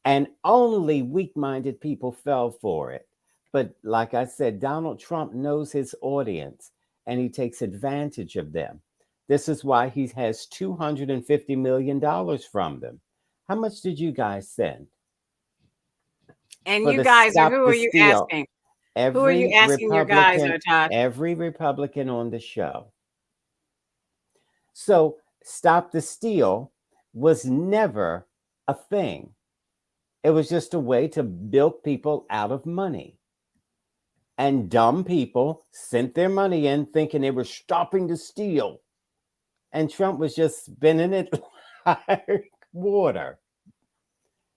And only weak-minded people fell for it. But like I said, Donald Trump knows his audience and he takes advantage of them. This is why he has $250 million from them. How much did you guys send? And For you the guys, Stop who the are you Steal. asking? Every Who are you asking your guys, Todd? Every Republican on the show. So Stop the Steal was never a thing. It was just a way to bilk people out of money. And dumb people sent their money in thinking they were stopping the steal. And Trump was just spinning it like water.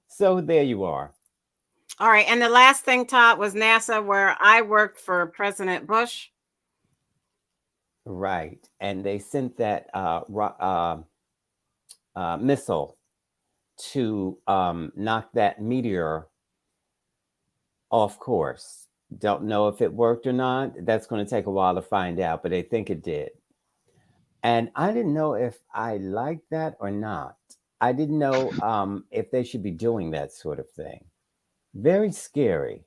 So there you are. All right. And the last thing, Todd, was NASA, where I worked for President Bush. Right. And they sent that missile to knock that meteor off course. Don't know if it worked or not. That's going to take a while to find out, but they think it did. And I didn't know if I liked that or not. I didn't know if they should be doing that sort of thing. Very scary.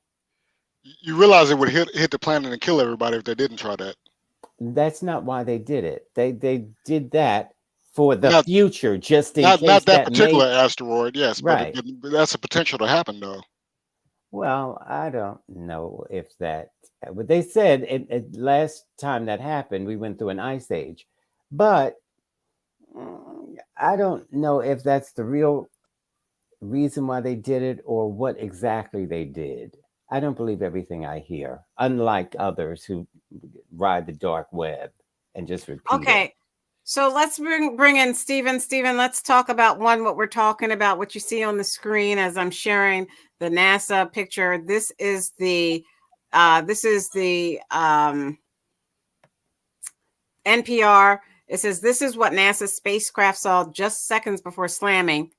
You realize it would hit the planet and kill everybody if they didn't try that. That's not why they did it. They did that for the future, just in case not that particular asteroid, yes, right. But that's a potential to happen, though. Well, I don't know if that. But they said last time that happened, we went through an ice age. But I don't know if that's the real reason why they did it or what exactly they did. I don't believe everything I hear, unlike others who ride the dark web and just repeat it. So let's bring in Stephen. Stephen, let's talk about what we're talking about, what you see on the screen as I'm sharing the NASA picture. This is the NPR. It says this is what NASA's spacecraft saw just seconds before slamming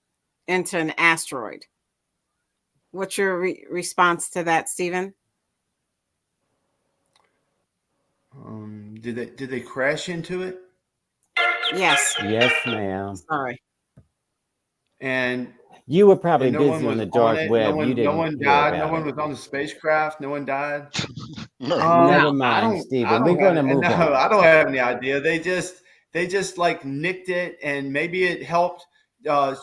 into an asteroid. What's your response to that, Stephen? Did they crash into it? Yes. Yes, ma'am. Sorry. And you were probably no busy on the dark web. No one died. No one was on the spacecraft. No one died. Never mind, Stephen. We're going to move on. No, I don't have any idea. They just like nicked it, and maybe it helped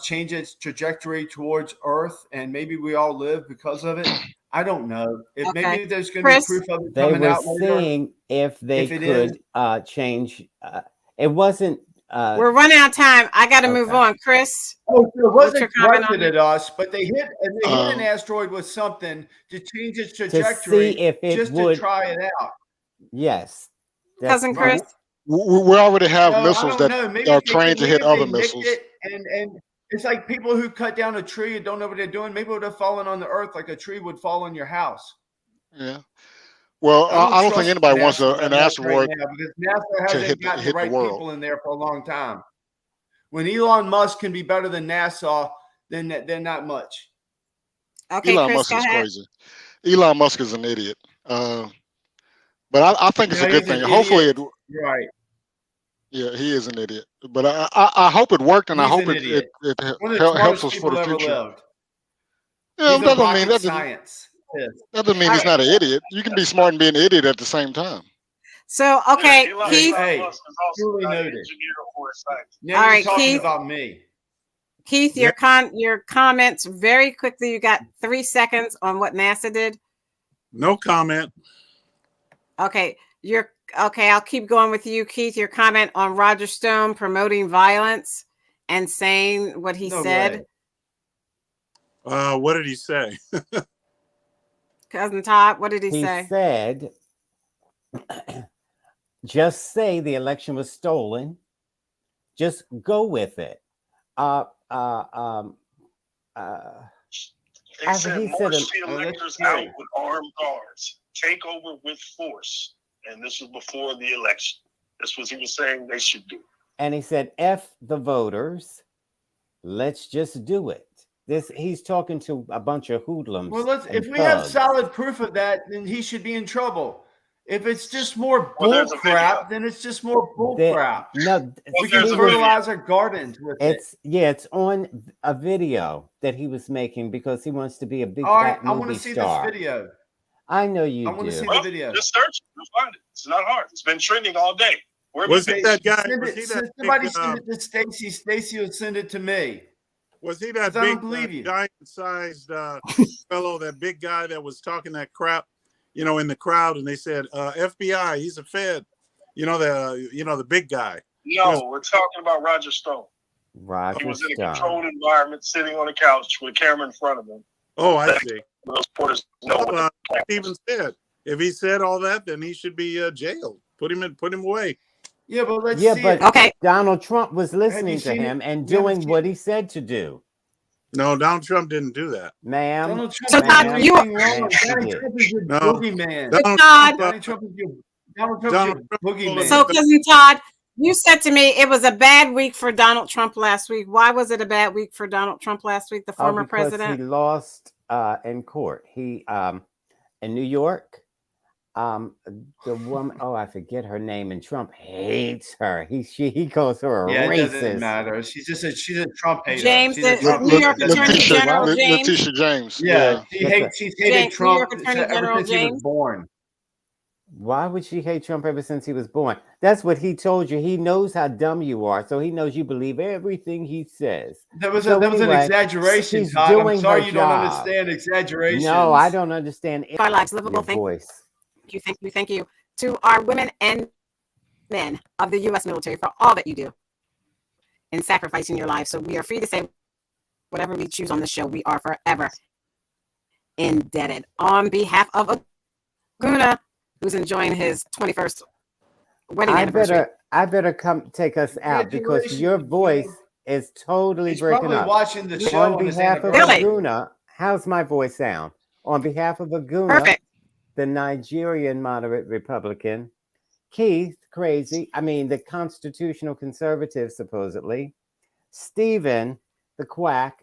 change its trajectory towards Earth, and maybe we all live because of it. I don't know. Maybe there's going to be proof of it coming out later. They were seeing if they could change. It wasn't. We're running out of time. I got to move on, Chris. Oh, so it wasn't directed at us, but they hit an asteroid with something to change its trajectory, to see if it to try it out. Yes, cousin Chris. We already have missiles that are trained to hit other missiles. And it's like people who cut down a tree and don't know what they're doing. Maybe it would have fallen on the earth like a tree would fall on your house. Yeah. Well, I don't think anybody wants an asteroid right now, because NASA hasn't gotten the right people in there for a long time. When Elon Musk can be better than NASA, then not much. Okay, Elon Chris, Musk is crazy. Elon Musk is an idiot. But I think it's a good thing. Hopefully it. Right. Yeah, he is an idiot. But I hope it worked, and I hope it helps us for the future. Yeah, that doesn't mean science. That doesn't mean he's not an idiot. You can be smart and be an idiot at the same time. So, okay, Keith. Truly noted. All right, Keith. About me. Keith, your comments very quickly. You got 3 seconds on what NASA did. No comment. Okay, I'll keep going with you, Keith. Your comment on Roger Stone promoting violence and saying what he said. What did he say? Cousin Todd, what did he say? He said, just say the election was stolen. Just go with it. They After said he march said the Oh, that's electors great. out with armed guards, take over with force. And this was before the election. This was he was saying they should do. and he said, F the voters. Let's just do it. He's talking to a bunch of hoodlums. Well, and if we have thugs. solid proof of that, then he should be in trouble. If it's just more Well, bull there's a crap, video. then it's just more bull That- crap. no, We there's can a fertilize our gardens with it. it's on a video that he was making because he wants to be a big All right, fat I want movie to see star. this video. I know you I want to do. see Well, the video. just search it. You'll find it. It's not hard. It's been trending all day. Where Was have he you been? that guy? Send Was it, he send, that somebody big, send it to Stacy. Stacy will send it to me. was he that 'Cause I don't big, believe you. giant-sized fellow, that big guy that was talking that crap, in the crowd, and they said, FBI, he's a Fed, the big guy. No, we're talking about Roger Stone. He Roger was in a Stone. controlled environment, sitting on a couch with a camera in front of him. Oh, I see. Those reporters know what Well, Steven said, if he said all that, then he should be jailed. Put him away. Yeah, but let's Yeah, see but it. Okay. Donald Trump was listening to seen him it? and You haven't doing seen what he said to do. No, Donald Trump didn't do that. Ma'am. Donald Trump So, didn't Todd, do you- anything wrong. Yes, he Donald did. Trump is your No. boogeyman. Donald Todd. Trump, Donald Trump's your Donald boogeyman. So, cousin Todd, you said to me it was a bad week for Donald Trump last week. Why was it a bad week for Donald Trump last week, the former Because president? he lost in court. He in New York. The woman, I forget her name, and Trump hates her. He calls her a Yeah, it doesn't racist. matter. She's a Trump hater. James, She's a the Trump New hater. York It doesn't Attorney matter. General James. Letitia James. Yeah, Yes, she's hated James, New Trump York Attorney ever General since he was James. born. Why would she hate Trump ever since he was born? That's what he told you. He knows how dumb you are, so he knows you believe everything he says. That was So an anyway, exaggeration, she's Todd. I'm doing sorry her you job. don't understand exaggerations. No, I don't understand Our lives livable. your Thank voice. you, thank you to our women and men of the U.S. military for all that you do in sacrificing your lives. So we are free to say whatever we choose on the show. We are forever indebted. On behalf of Aguna, who's enjoying his 21st wedding anniversary. I better come take us out because your voice is totally He's breaking probably up. watching the show On on his behalf of anniversary. Aguna, how's my voice sound? On behalf of Aguna, Perfect. the Nigerian moderate Republican, Keith, the constitutional conservative, supposedly, Stephen, the quack.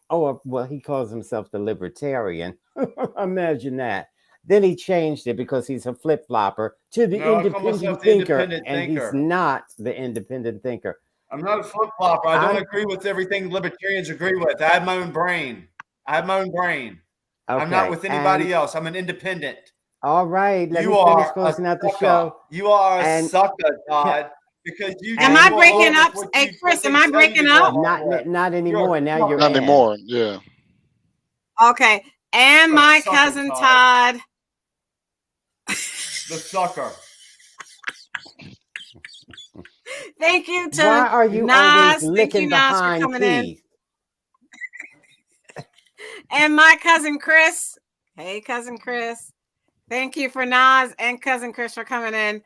He calls himself the libertarian. Imagine that. Then he changed it because he's a flip-flopper to the No, I call independent myself the thinker, independent and thinker. he's not the independent thinker. I'm not a flip flopper. I don't I'm- agree with everything libertarians agree with. I have my own brain. I'm not with anybody and- else. I'm an independent. All right, let You me finish are closing a out the sucker. show. You are a And- sucker, Todd. Because you Am just I go breaking over up? what Hey, you- Chris, what they am I tell you breaking to go up? along with. Not anymore. You're a Now you're sucker. Not in. anymore. Yeah. Okay. And You're a my sucker, cousin Todd. Todd. The sucker. Thank you to Why are you Nas. always Thank licking you, Nas, for behind coming in. Keith? And my cousin Chris. Hey, cousin Chris. Thank you for Nas and cousin Chris for coming in.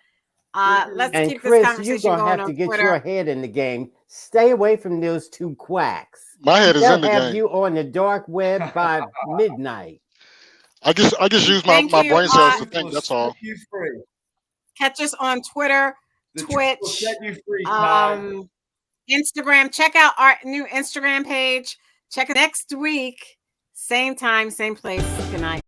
Let's And keep Chris, this you're conversation gonna going have to on get Twitter. your head in the game. Stay away from those two quacks. My head is They'll in the have game. you on the dark web by midnight. I just use my Thank you, brain cells to Truth think. will That's set all. you free. Catch us on Twitter, The truth will Twitch, set you free, Todd. Instagram. Check out our new Instagram page. Check it next week. Same time, same place. Good night.